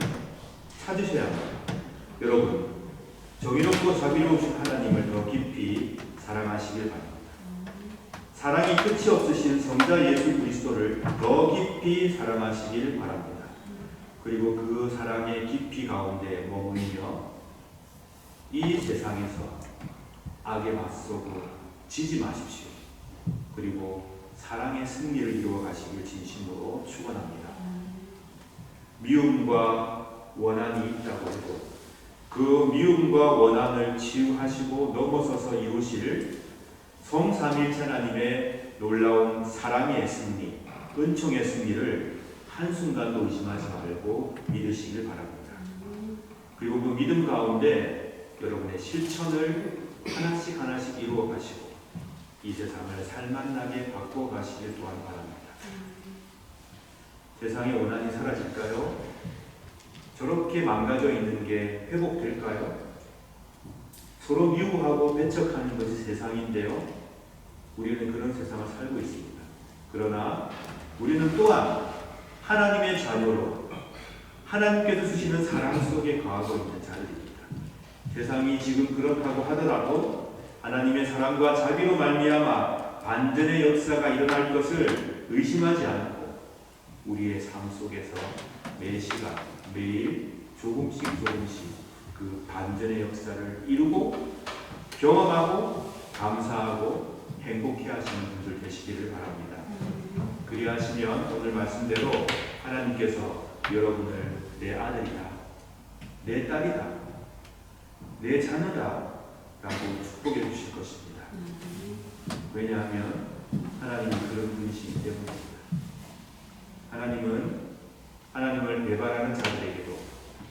찾으셔야 합니다. 여러분, 정의롭고 자비로우신 하나님을 더 깊이 사랑하시길 바랍니다. 사랑이 끝이 없으신 성자 예수 그리스도를 더 깊이 사랑하시길 바랍니다. 그리고 그 사랑의 깊이 가운데 머무르며 이 세상에서 악에 맞서고 지지 마십시오. 그리고 사랑의 승리를 이루어 가시길 진심으로 축원합니다. 미움과 원한이 있다고 해도 그 미움과 원한을 치유하시고 넘어서서 이루실 성삼일체 하나님의 놀라운 사랑의 승리, 은총의 승리를 한순간도 의심하지 말고 믿으시길 바랍니다. 그리고 그 믿음 가운데 여러분의 실천을 하나씩 하나씩 이루어 가시고 이 세상을 살만나게 바꿔 가시길 또한 바랍니다. 세상의 원한이 사라질까요? 저렇게 망가져 있는 게 회복될까요? 서로 미워하고 배척하는 것이 세상인데요. 우리는 그런 세상을 살고 있습니다. 그러나 우리는 또한 하나님의 자녀로 하나님께서 주시는 사랑 속에 거하고 있는 자들입니다. 세상이 지금 그렇다고 하더라도 하나님의 사랑과 자비로 말미암아 반전의 역사가 일어날 것을 의심하지 않고 우리의 삶 속에서 매 시간 매일 조금씩 그 반전의 역사를 이루고 경험하고 감사하고 행복해 하시는 분들 되시기를 바랍니다. 그리하시면 오늘 말씀대로 하나님께서 여러분을 내 아들이다, 내 딸이다, 내 자녀다 라고 축복해 주실 것입니다. 왜냐하면 하나님이 그런 분이시기 때문입니다. 하나님은 하나님을 배반하는 자들에게도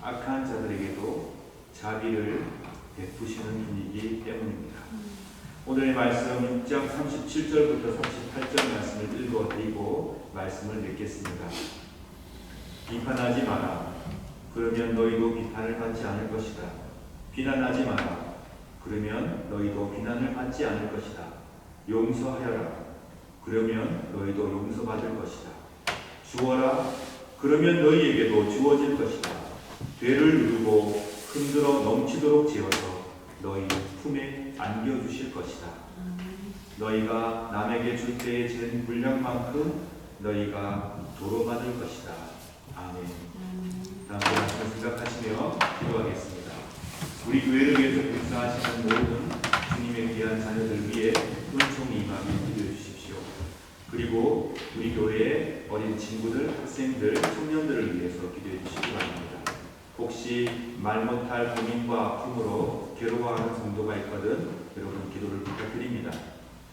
악한 자들에게도 자비를 베푸시는 분이기 때문입니다. 오늘의 말씀 6장 37절부터 38절 말씀을 읽어드리고 말씀을 맺겠습니다. 비판하지 마라. 그러면 너희도 비판을 받지 않을 것이다. 비난하지 마라. 그러면 너희도 비난을 받지 않을 것이다. 용서하여라. 그러면 너희도 용서받을 것이다. 주어라. 그러면 너희에게도 주어질 것이다. 되를 누르고 흔들어 넘치도록 지어서 너희 품에 안겨주실 것이다. 너희가 남에게 줄 때에 잰 분량만큼 너희가 도로받을 것이다. 아멘. 다음 말씀을 생각하시며 기도하겠습니다. 우리 교회를 위해서 봉사하시는 모든 주님의 귀한 자녀들 위해 은총이 임하게 기도해 주십시오. 그리고 우리 교회의 어린 친구들, 학생들, 청년들을 위해서 기도해 주시기 바랍니다. 혹시 말 못할 고민과 아픔으로 괴로워하는 성도가 있거든 여러분 기도를 부탁드립니다.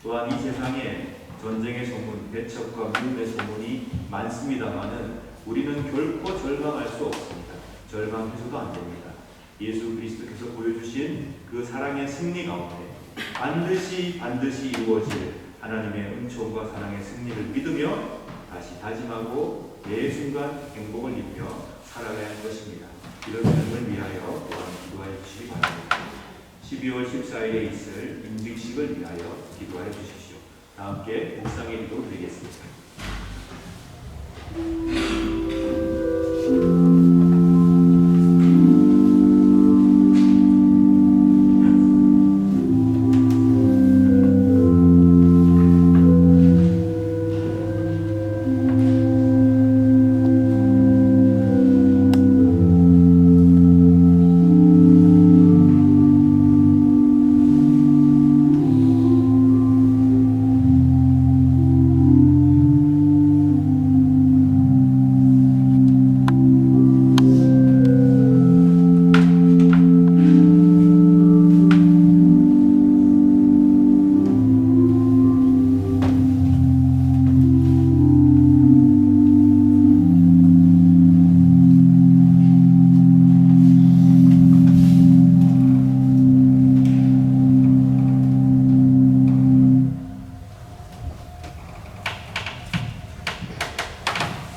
또한 이 세상에 전쟁의 소문, 배척과 미움의 소문이 많습니다만은 우리는 결코 절망할 수 없습니다. 절망해서도 안 됩니다. 예수 그리스도께서 보여주신 그 사랑의 승리 가운데 반드시 이루어질 하나님의 은총과 사랑의 승리를 믿으며 다시 다짐하고 매 순간 행복을 누리며 살아가야 할 것입니다. 이런 삶을 위하여 또한 기도하여 주시기 바랍니다. 12월 14일에 있을 임직식을 위하여 기도하여 주십시오. 다 함께 묵상의 기도 드리겠습니다.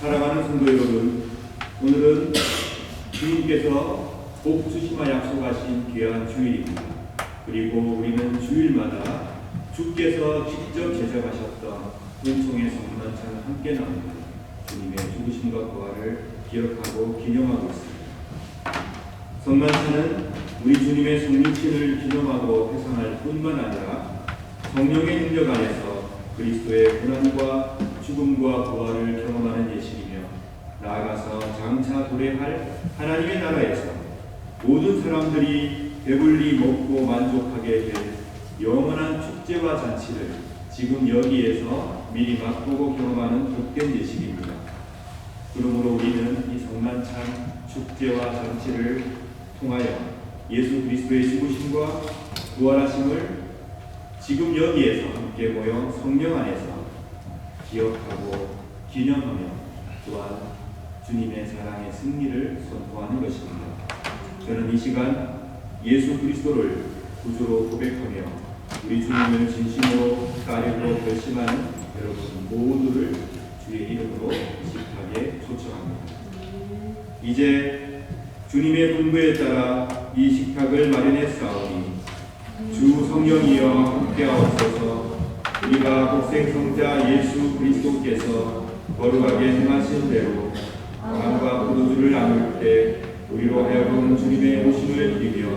사랑하는 성도 여러분, 오늘은 주님께서 복 주시마 약속하신 귀한 주일입니다. 그리고 우리는 주일마다 주께서 직접 제작하셨던 은총의 성만찬을 함께 나누는 주님의 죽으심과 부활을 기억하고 기념하고 있습니다. 성만찬은 우리 주님의 성육신을 기념하고 회상할 뿐만 아니라 성령의 능력 안에서 그리스도의 고난과 죽음과 부활을 경험하는 예식이며 나아가서 장차 도래할 하나님의 나라에서 모든 사람들이 배불리 먹고 만족하게 될 영원한 축제와 잔치를 지금 여기에서 미리 맛보고 경험하는 복된 예식입니다. 그러므로 우리는 이 성만찬 축제와 잔치를 통하여 예수 그리스도의 죽으심과 부활하심을 지금 여기에서 함께 모여 성령 안에서 기억하고 기념하며 또한 주님의 사랑의 승리를 선포하는 것입니다. 저는 이 시간 예수 그리스도를 구주로 고백하며 우리 주님을 진심으로 따르고 결심하는 여러분 모두를 주의 이름으로 식탁에 초청합니다. 이제 주님의 분부에 따라 이 식탁을 마련했사오니 주 성령이여 함께하옵소서. 우리가 복생성자 예수 그리스도께서 거룩하게 행하신 대로 빵과 포도주를 나눌 때 우리로 하여금 주님의 오심을 드리며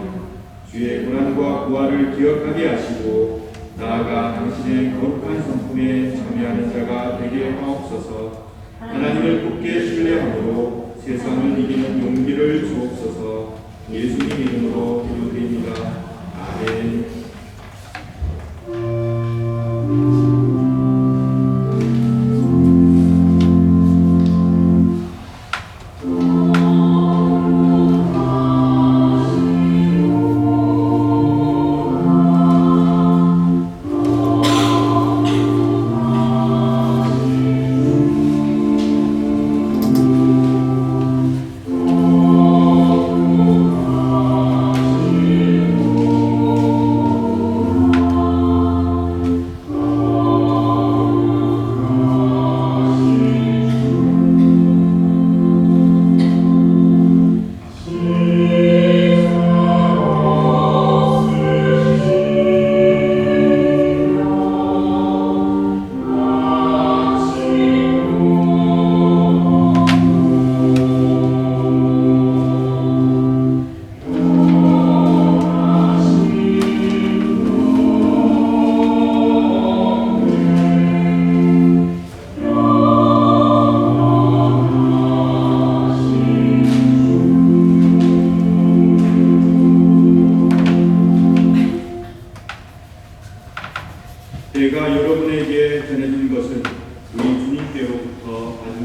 주의 고난과 부활을 기억하게 하시고 나아가 당신의 거룩한 성품에 참여하는 자가 되게 하옵소서. 하나님을 굳게 신뢰함으로 세상을 이기는 용기를 주옵소서. 예수님 이름으로 기도드립니다. 아멘.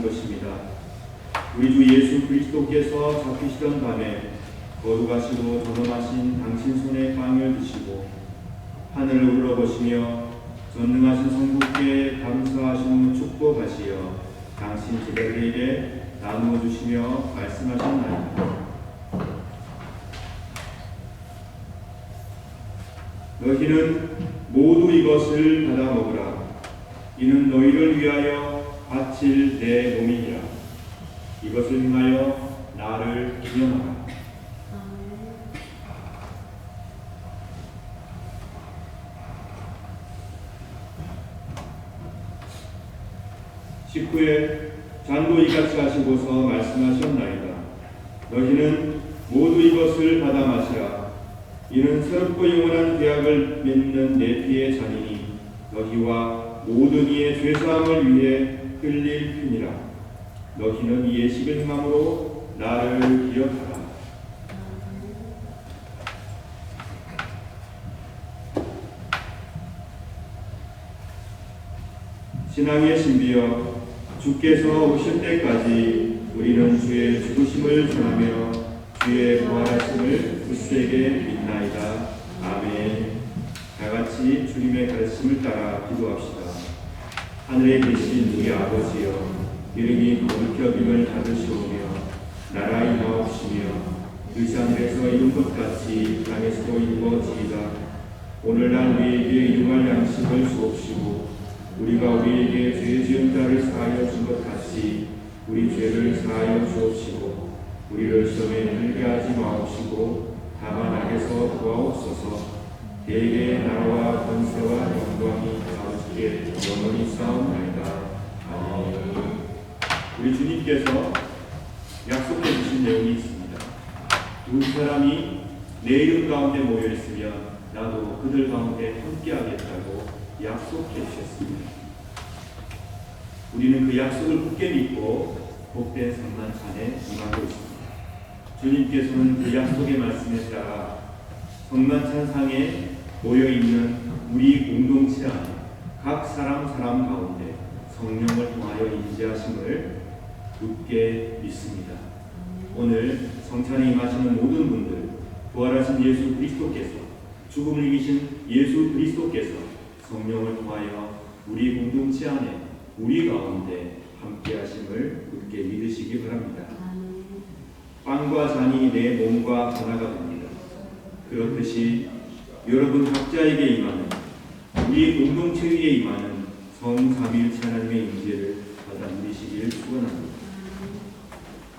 것입니다. 우리 주 예수 그리스도께서 잡히시던 밤에 거룩하시고 전엄하신 당신 손에 빵을 드시고 하늘을 우러보시며 전능하신 성부께 감사하신 축복하시어 당신 제자들에게 나누어 주시며 말씀하셨나이다. 너희는 모두 이것을 받아 먹으라. 이는 너희를 위하여 바칠 내 몸이니라. 이것을 행하여 나를 기념하라. 식후에 잔도 이같이 하시고서 말씀하셨나이다. 너희는 모두 이것을 받아 마시라. 이는 새롭고 영원한 계약을 맺는 내 피의 잔이니 너희와 모든 이의 죄사함을 위해 흘릴 피니라. 너희는 이의 식을 행함으로 나를 기억하라. 신앙의 신비여, 주께서 오실 때까지 우리는 주의 죽으심을 전하며 주의 부활하심을 굳세게 믿나이다. 아멘. 다같이 주님의 가르침을 따라 기도합시다. 하늘에 계신 우리 아버지여, 이름이 거룩히 여김을 받으시오며 나라 임하옵시며 뜻이 하늘에서 이룬 것 같이 땅에서도 이루어지이다. 오늘날 우리에게 일용할 양식을 주옵시고 우리가 우리에게 죄 지은 자를 사하여 준 것 같이 우리 죄를 사하여 주옵시고 우리를 시험에 들게 하지 마옵시고 다만 악에서 구하옵소서. 대개 나라와 권세와 영광이 아버지께 영원히 싸움나이다. 아멘. 우리 주님께서 약속해 주신 내용이 있습니다. 두 사람이 내 이름 가운데 모여 있으면 나도 그들 가운데 함께 하겠다고 약속해 주셨습니다. 우리는 그 약속을 굳게 믿고 복된 성만찬에 임하고 있습니다. 주님께서는 그 약속의 말씀에 따라 성만찬상에 모여있는 우리 공동체 안에 각 사람 가운데 성령을 통하여 임재하심을 굳게 믿습니다. 오늘 성찬에 임하시는 모든 분들, 부활하신 예수 그리스도께서, 죽음을 이기신 예수 그리스도께서 성령을 통하여 우리 공동체 안에 우리 가운데 함께 하심을 굳게 믿으시기 바랍니다. 빵과 잔이 내 몸과 하나가 됩니다. 그렇듯이 여러분 각자에게 임하는, 우리 공동체 위에 임하는 성삼위일체 하나님의 임재를 받아 누리시기를 축원합니다.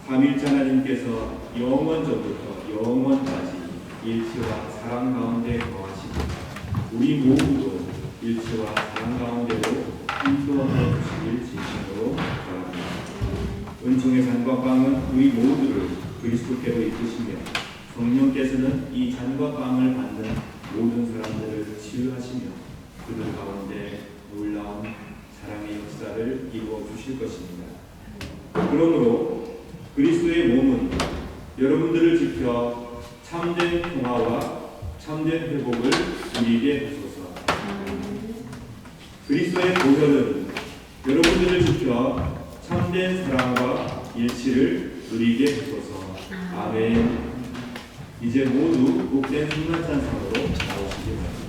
삼위일체 하나님께서 영원 전부터 영원까지 일체와 사랑 가운데 거하시고 우리 모두도 일체와 사랑 가운데로 인도하여 주시길 진심으로 바랍니다. 은총의 잔과 빵은 우리 모두를 그리스도께로 이끄시며 성령께서는 이 잔과 빵을 받는 모든 사람들을 치유하시며 그들 가운데 놀라운 사랑의 역사를 이루어 주실 것입니다. 그러므로 그리스도의 몸은 여러분들을 지켜 참된 평화와 참된 회복을 우리에게 하소서. 그리스도의 보혈은 여러분들을 지켜 참된 사랑과 일치를 누리게 하소서. 아멘. 이제 모두 복된 성만찬상으로 나오시기 바랍니다.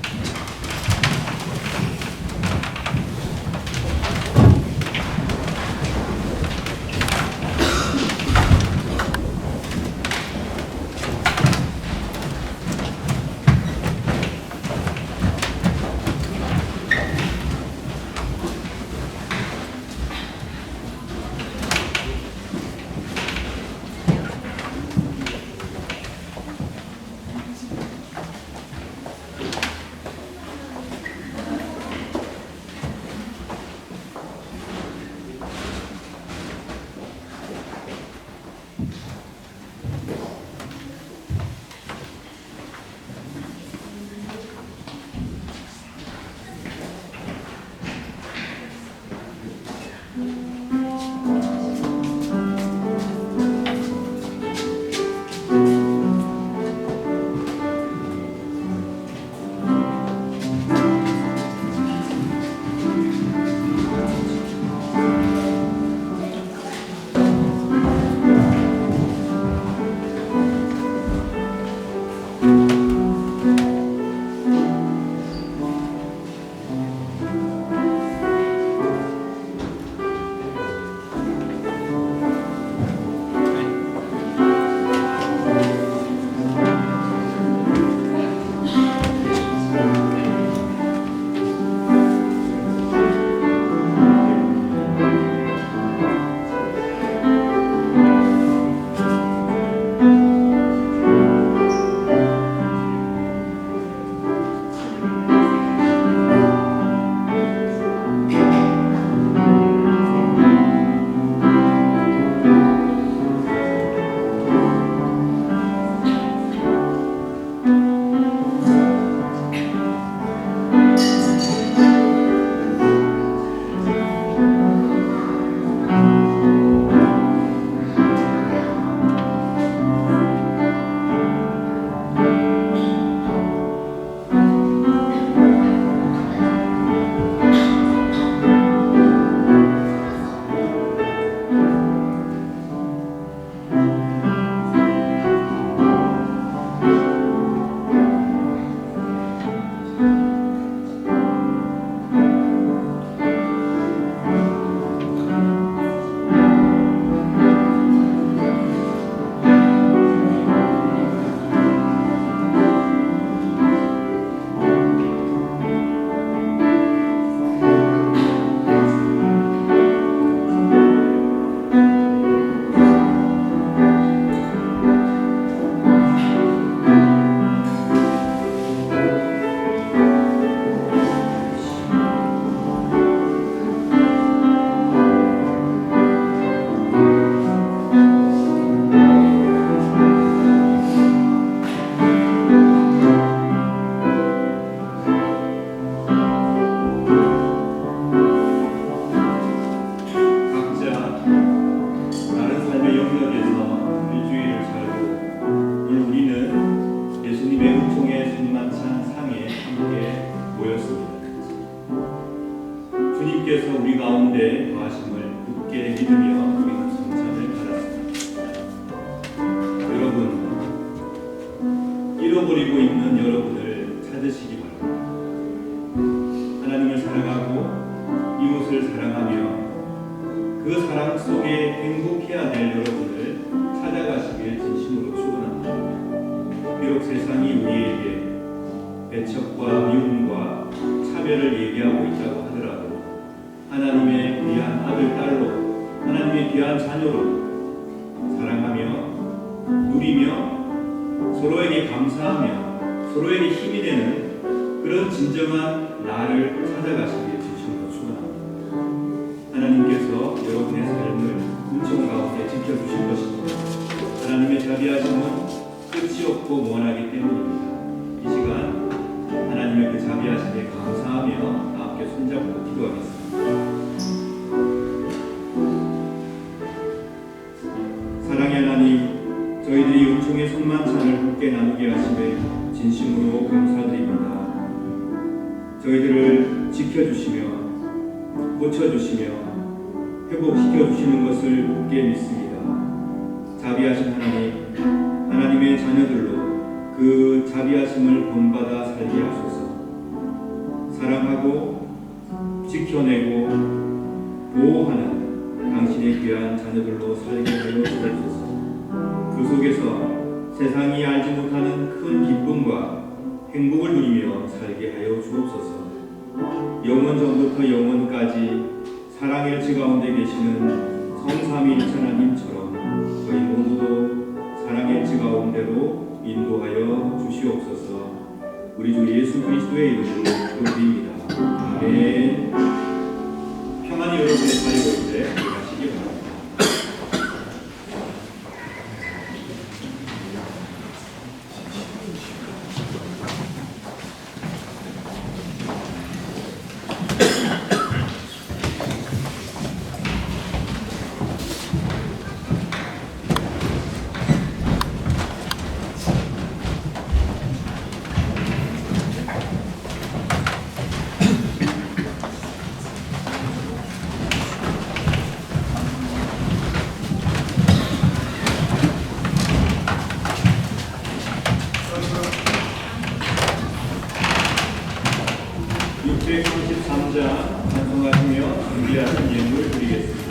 함께 행복해야 될 여러분을 찾아가시길 진심으로 축원합니다. 비록 세상이 우리에게 배척과 미움과 차별을 얘기하고 있다고 하더라도 하나님의 귀한 아들, 딸로 하나님의 귀한 자녀로 사랑하며 누리며 서로에게 감사하며 서로에게 힘이 되는 그런 진정한 나를 찾아가시길 진심으로 축원합니다. 하나님께서 여러분의 삶을 은총 가운데 지켜주실 것입니다. 하나님의 자비하심은 끝이 없고 무한하기 때문입니다. 이 시간 하나님의 그 자비하심에 감사하며 함께 손잡고 기도하겠습니다. 사랑의 하나님, 저희들이 은총의 손만찬을 함께 나누게 하심에 진심으로 감사드립니다. 저희들을 지켜주시며 고쳐주시며 회복시켜주시는 것을 굳게 믿습니다. 자비하신 하나님, 하나님의 자녀들로 그 자비하심을 본받아 살게 하소서. 사랑하고 지켜내고 보호하는 당신의 귀한 자녀들로 살게 하여 주옵소서. 그 속에서 세상이 알지 못하는 큰 기쁨과 행복을 누리며 살게 하여 주옵소서. 영원 전부터 영원까지 사랑의 일치 가운데 계시는 성삼위일체 하나님처럼 저희 모두도 사랑의 일치 가운데로 인도하여 주시옵소서. 우리 주 예수 그리스도의 이름으로 기도드립니다. 아멘. 평안히 여러분의 자리 곳에 가시기 바랍니다. 찬송하시며 준비하신 예물을 드리겠습니다.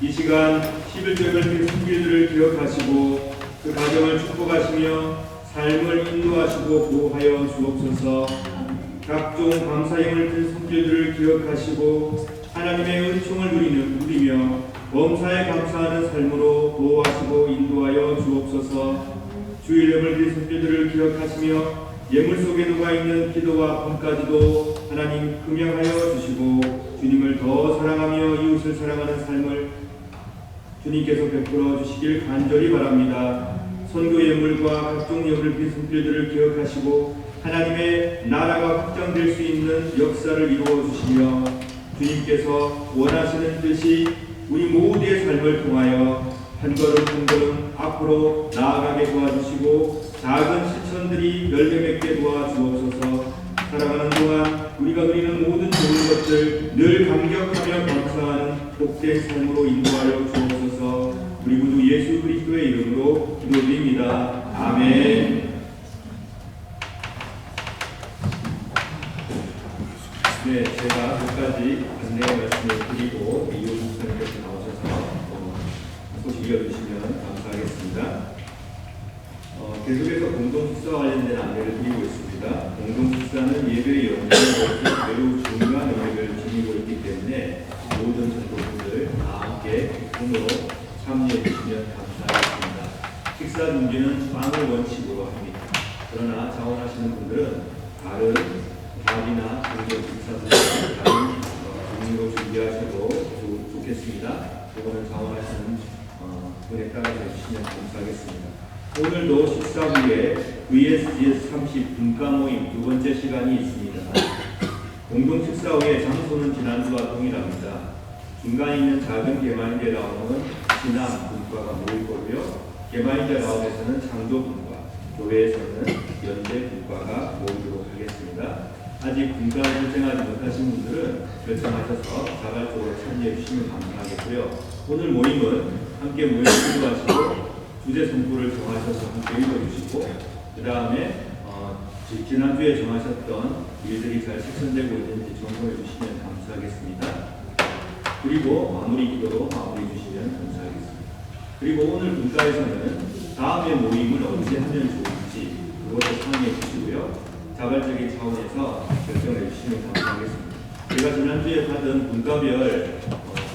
이 시간 11조를 드린 손길들을 기억하시고 그 가정을 축복하시며 삶을 인도하시고 보호하여 주옵소서. 각종 감사형을 든 손길들을 기억하시고 하나님의 은총을 누리며 범사에 감사하는 삶으로 보호하시고 인도하여 주옵소서. 주일염을 드린 손길들을 기억하시며 예물 속에 녹아있는 기도와 품까지도 하나님 금양하여 주시고 주님을 더 사랑하며 이웃을 사랑하는 삶을 주님께서 베풀어 주시길 간절히 바랍니다. 선교 예물과 각종 예물 빚 손길들을 기억하시고 하나님의 나라가 확장될 수 있는 역사를 이루어 주시며 주님께서 원하시는 뜻이 우리 모두의 삶을 통하여 한 걸음 한 걸음 앞으로 나아가게 도와주시고 작은 실천들이 열매 맺게 도와주옵소서. 살아가는 동안 우리가 누리는 모든 좋은 것들 늘 감격하며 감사하는 복된 삶으로 인도하여 주옵소서. 우리 모두 예수 그리스도의 이름으로 기도드립니다. 아멘. 네, 제가 끝까지 안내 말씀을 드리고 이호 목사님께서 나오셔서 소식 이어주시면 감사하겠습니다. 계속해서 공동숙사와 관련된 안내를 드리고 있습니다. 공동숙사는 예배의 영역에 매우 중요한 영역을 지니고 있기 때문에 모든 성도분들 다 식사회에 기쁨으로 참여해 주시면 감사하겠습니다. 식사 준비는 빵을 원칙으로 합니다. 그러나 자원하시는 분들은 다른 밥이나 공격 식사도 다른 종류로 준비하셔도 좋겠습니다. 이거는 자원하시는 분에 따라 해주시면 감사하겠습니다. 오늘도 식사 후에 VSGS 30 분과 모임 두 번째 시간이 있습니다. 공동 식사 후에 장소는 지난주와 동일합니다. 중간에 있는 작은 개마인대 라운은 신앙 분과가 모일 거고요. 개마인대 라운에서는 창조 분과, 교회에서는 연대 분과가 모이도록 하겠습니다. 아직 분과를 결정하지 못하신 분들은 결정하셔서 자발적으로 참여해 주시면 감사하겠고요. 오늘 모임은 함께 모여 기도하시고 주제 선포를 정하셔서 함께 읽어주시고 그 다음에 지난주에 정하셨던 일들이 잘 실천되고 있는지 점검해 주시면 감사하겠습니다. 그리고 마무리 기도로 마무리 주시면 감사하겠습니다. 그리고 오늘 분과에서는 다음에 모임을 언제 하면 좋을지 그것도 상의해 주시고요. 자발적인 차원에서 결정해 주시면 감사하겠습니다. 제가 지난주에 받은 분과별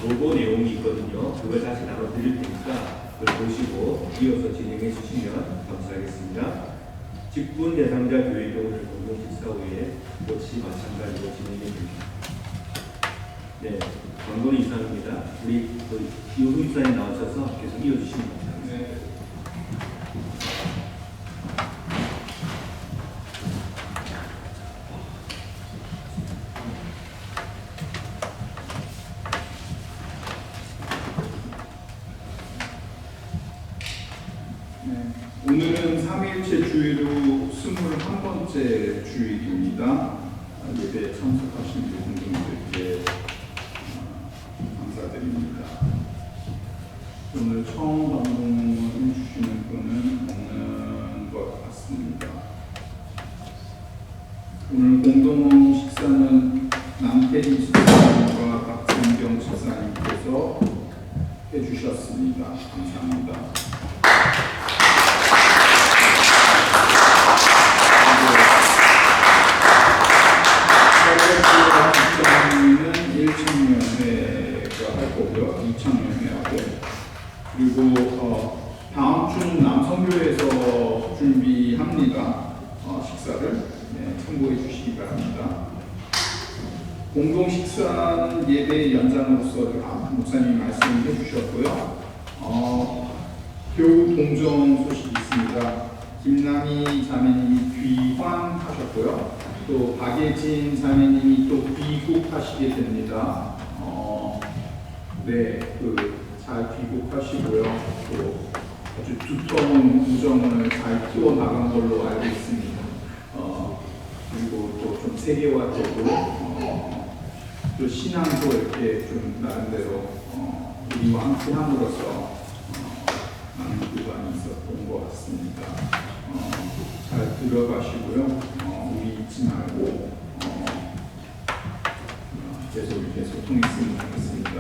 로고 내용이 있거든요. 그걸 다시 나눠드릴 테니까 그걸 보시고 이어서 진행해 주시면 감사하겠습니다. 직분 대상자 교회 오늘 공동 식사 후에 역시 마찬가지로 진행해 주십니다. 네, 광고는 이상입니다. 우리 이호수 입사님 나오셔서 계속 이어주시면 감사하겠습니다. 오늘은 3일째 주일로 21번째 주일입니다. 예배 참석하신 분들께 감사드립니다. 오늘 처음 방송을 해주시는 분은 없는 것 같습니다. 오늘 공동 식사는 남태희 집사님과 박진경 집사님께서 해주셨습니다. 감사합니다. 집사님은 1청년회가 할 거고요. 2청년회하고 그리고 다음 주는 남성교회에서 준비합니다. 식사를 참고해 주시기 바랍니다. 공동 식사는 예배 연장으로서 목사님이 말씀해 주셨고요. 교우 동정 소식이 있습니다. 김남희 자매님이 귀환하셨고요. 또 박예진 자매님이 또 귀국하시게 됩니다. 잘 귀국하시고요. 또 아주 두터운 우정을 잘 키워나간 걸로 알고 있습니다. 그리고 또 좀 세계화되고 또 신앙도 이렇게 좀 나름대로 우리와 함께 함으로써 많은 교감이 있었던 것 같습니다. 잘 들어가시고요. 우리 잊지 말고 계속 이렇게 소통했으면 좋겠습니다.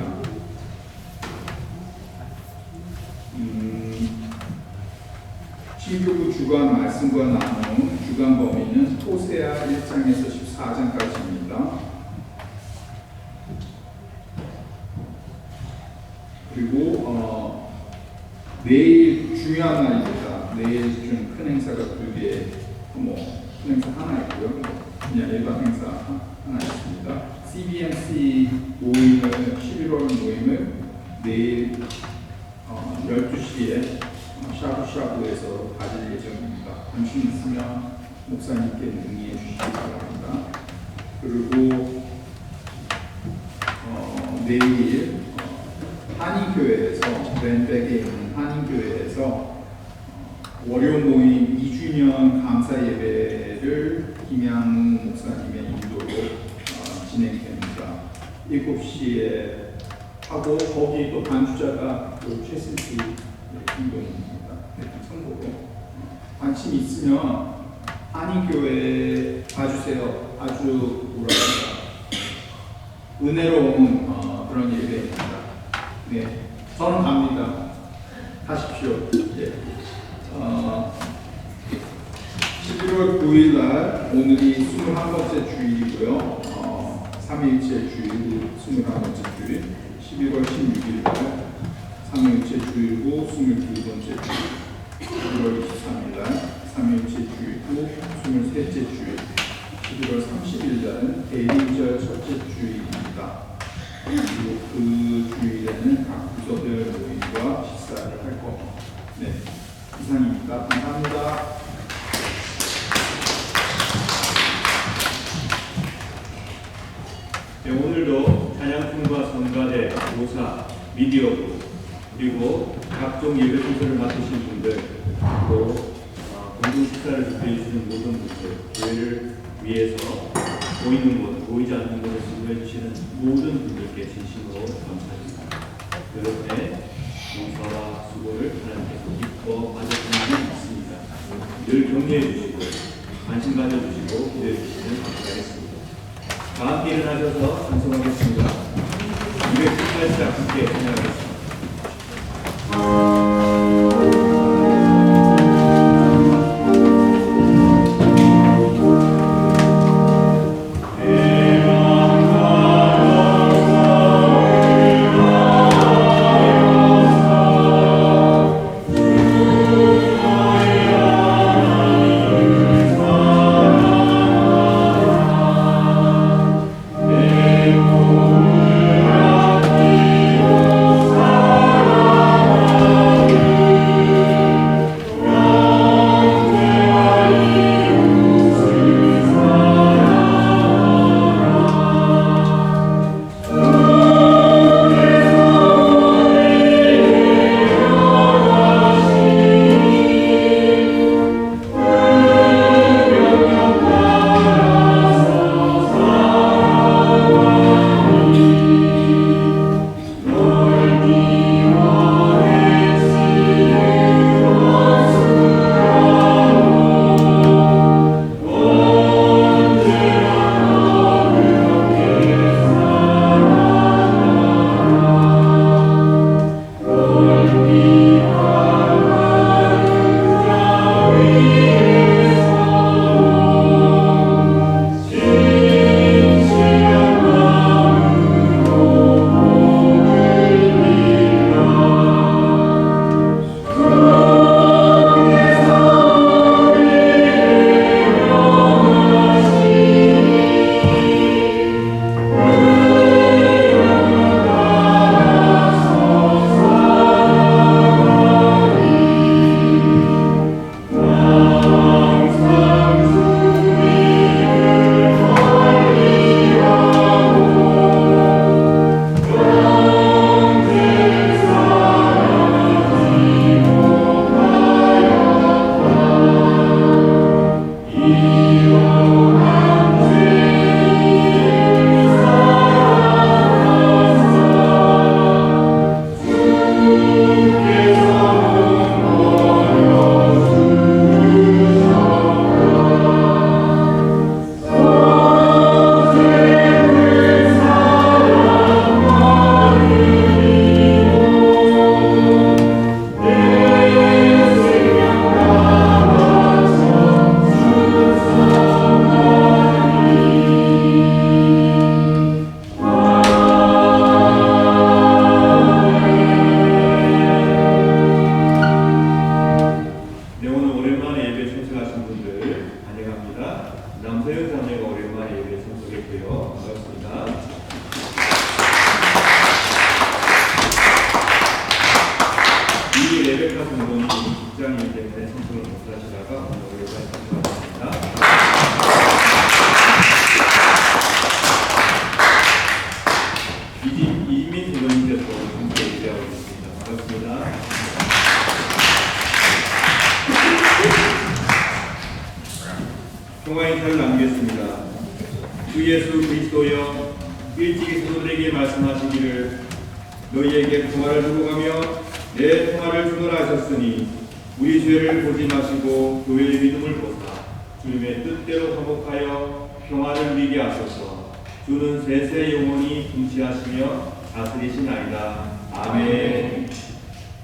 신교부 주간 말씀과 나누는 주간 범위는 호세아 1장에서 14장까지입니다. 그리고 내일 중요한 날입니다. 내일 좀 큰 행사가 큰 행사 하나 있고요. 그냥 일반 행사 하나 있습니다. CBMC 모임을 11월 모임을 내일 12시에 샤브샤브에서 가질 예정입니다. 관심 있으면 목사님께 문의해 주시기 바랍니다. 그리고 내일 한인교회에서 랜백에 있는 한인교회에서 월요 모임 2주년 감사 예배를 김양무 목사님의 인도로 진행됩니다. 7시에 하고 거기 또 반주자가 최슬기 김동입니다. 참고로 관심 있으면 한인교회 봐주세요. 아주 은혜로운 그런 예배입니다. 네, 저는 갑니다. 가십시오. 네. 11월 9일 날 오늘이 21번째 주일이고요. 3일째 주일, 21번째 주일, 11월 16일 날 22번째 주 11월 23일 날 3일째 주이고 23째 주일 11월 30일 날은 대리절 첫째 주일입니다. 그리고 그 주일에는 각 부서별 모임과 식사를 할 겁니다. 네, 이상입니다. 감사합니다. 네, 오늘도 찬양팀과 성가대, 교사, 미디어부 그리고 각종 예배 순서를 맡으신 분들 또 공동 식사를 준비해 주시는 모든 분들 교회를 위해서 보이는 것, 보이지 않는 것을 수고해 주시는 모든 분들께 진심으로 감사드립니다. 여러분의 봉사와 수고를 하나님께서 기뻐 받으시는 믿습니다. 늘 격려해 주시고 관심 가져주시고 기도해 주시면 감사하겠습니다. 다 함께 일어나셔서 찬송하겠습니다. 218자 함께 찬양하겠습니다. 평화 인사를 나누겠습니다. 주 예수 그리스도여 일찍이 성도들에게 말씀하시기를 너희에게 평화를 주고 가며 내 평화를 주노라 하셨으니 우리 죄를 보지 마시고 교회의 믿음을 보사 주님의 뜻대로 화목하여 평화를 누리게 하소서. 주는 세세 영원히 통치하시며 다스리시나이다. 아멘.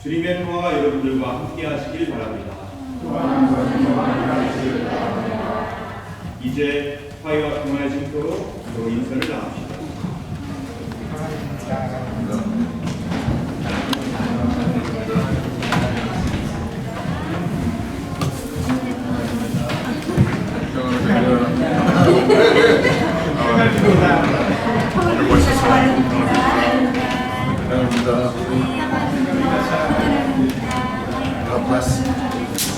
주님의 평화가 여러분들과 함께 하시길 바랍니다. 이제 화해와 평화의 징표로 서로 인사를 나눕시다. Bless.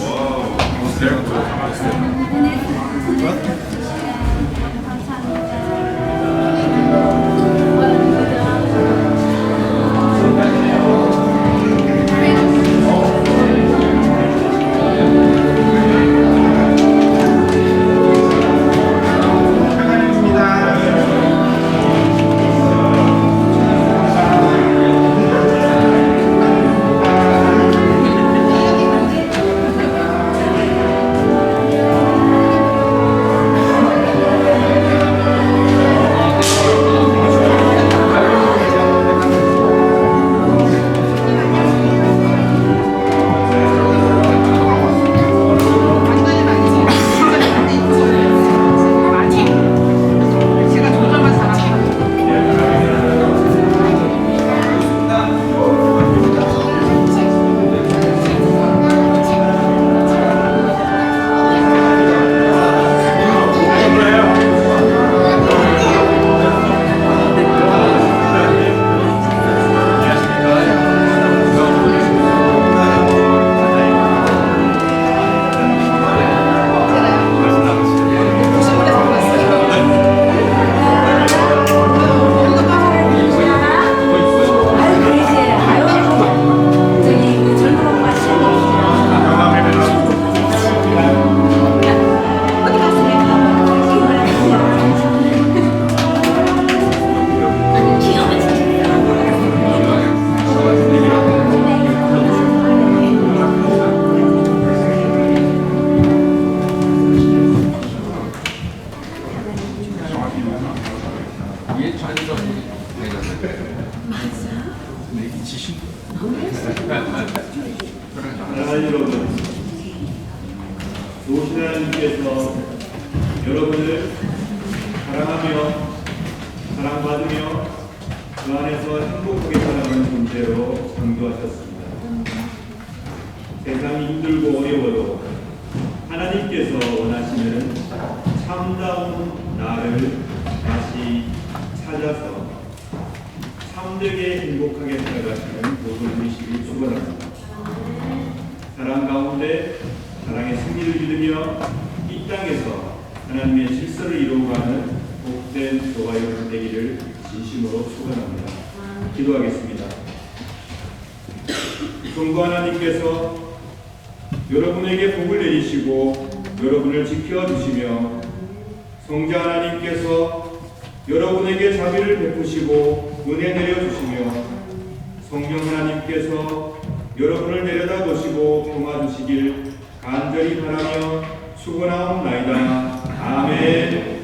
Whoa. Almost there. Almost there. What? 사랑하는 여러분, 좋으신 하나님께서 여러분을 사랑하며 사랑받으며 그 안에서 행복하게 살아가는 존재로 창조하셨습니다. 세상이 힘들고 어려워도 하나님께서 원하시는 참다운 나를 다시 찾아서 참되게 행복하게 살아가시는 모든 분이시길 축원합니다. 사랑 가운데 사랑의 승리를 믿으며 이 땅에서 하나님의 질서를 이루어가는 복된 저와 여러분 되기를 진심으로 축원합니다. 기도하겠습니다. 성부 하나님께서 여러분에게 복을 내리시고 여러분을 지켜주시며 성자 하나님께서 여러분에게 자비를 베푸시고 은혜 내려주시며 성령 하나님께서 여러분을 내려다 보시고 평화 주시길 간절히 바라며 축원하옵나이다. 아멘.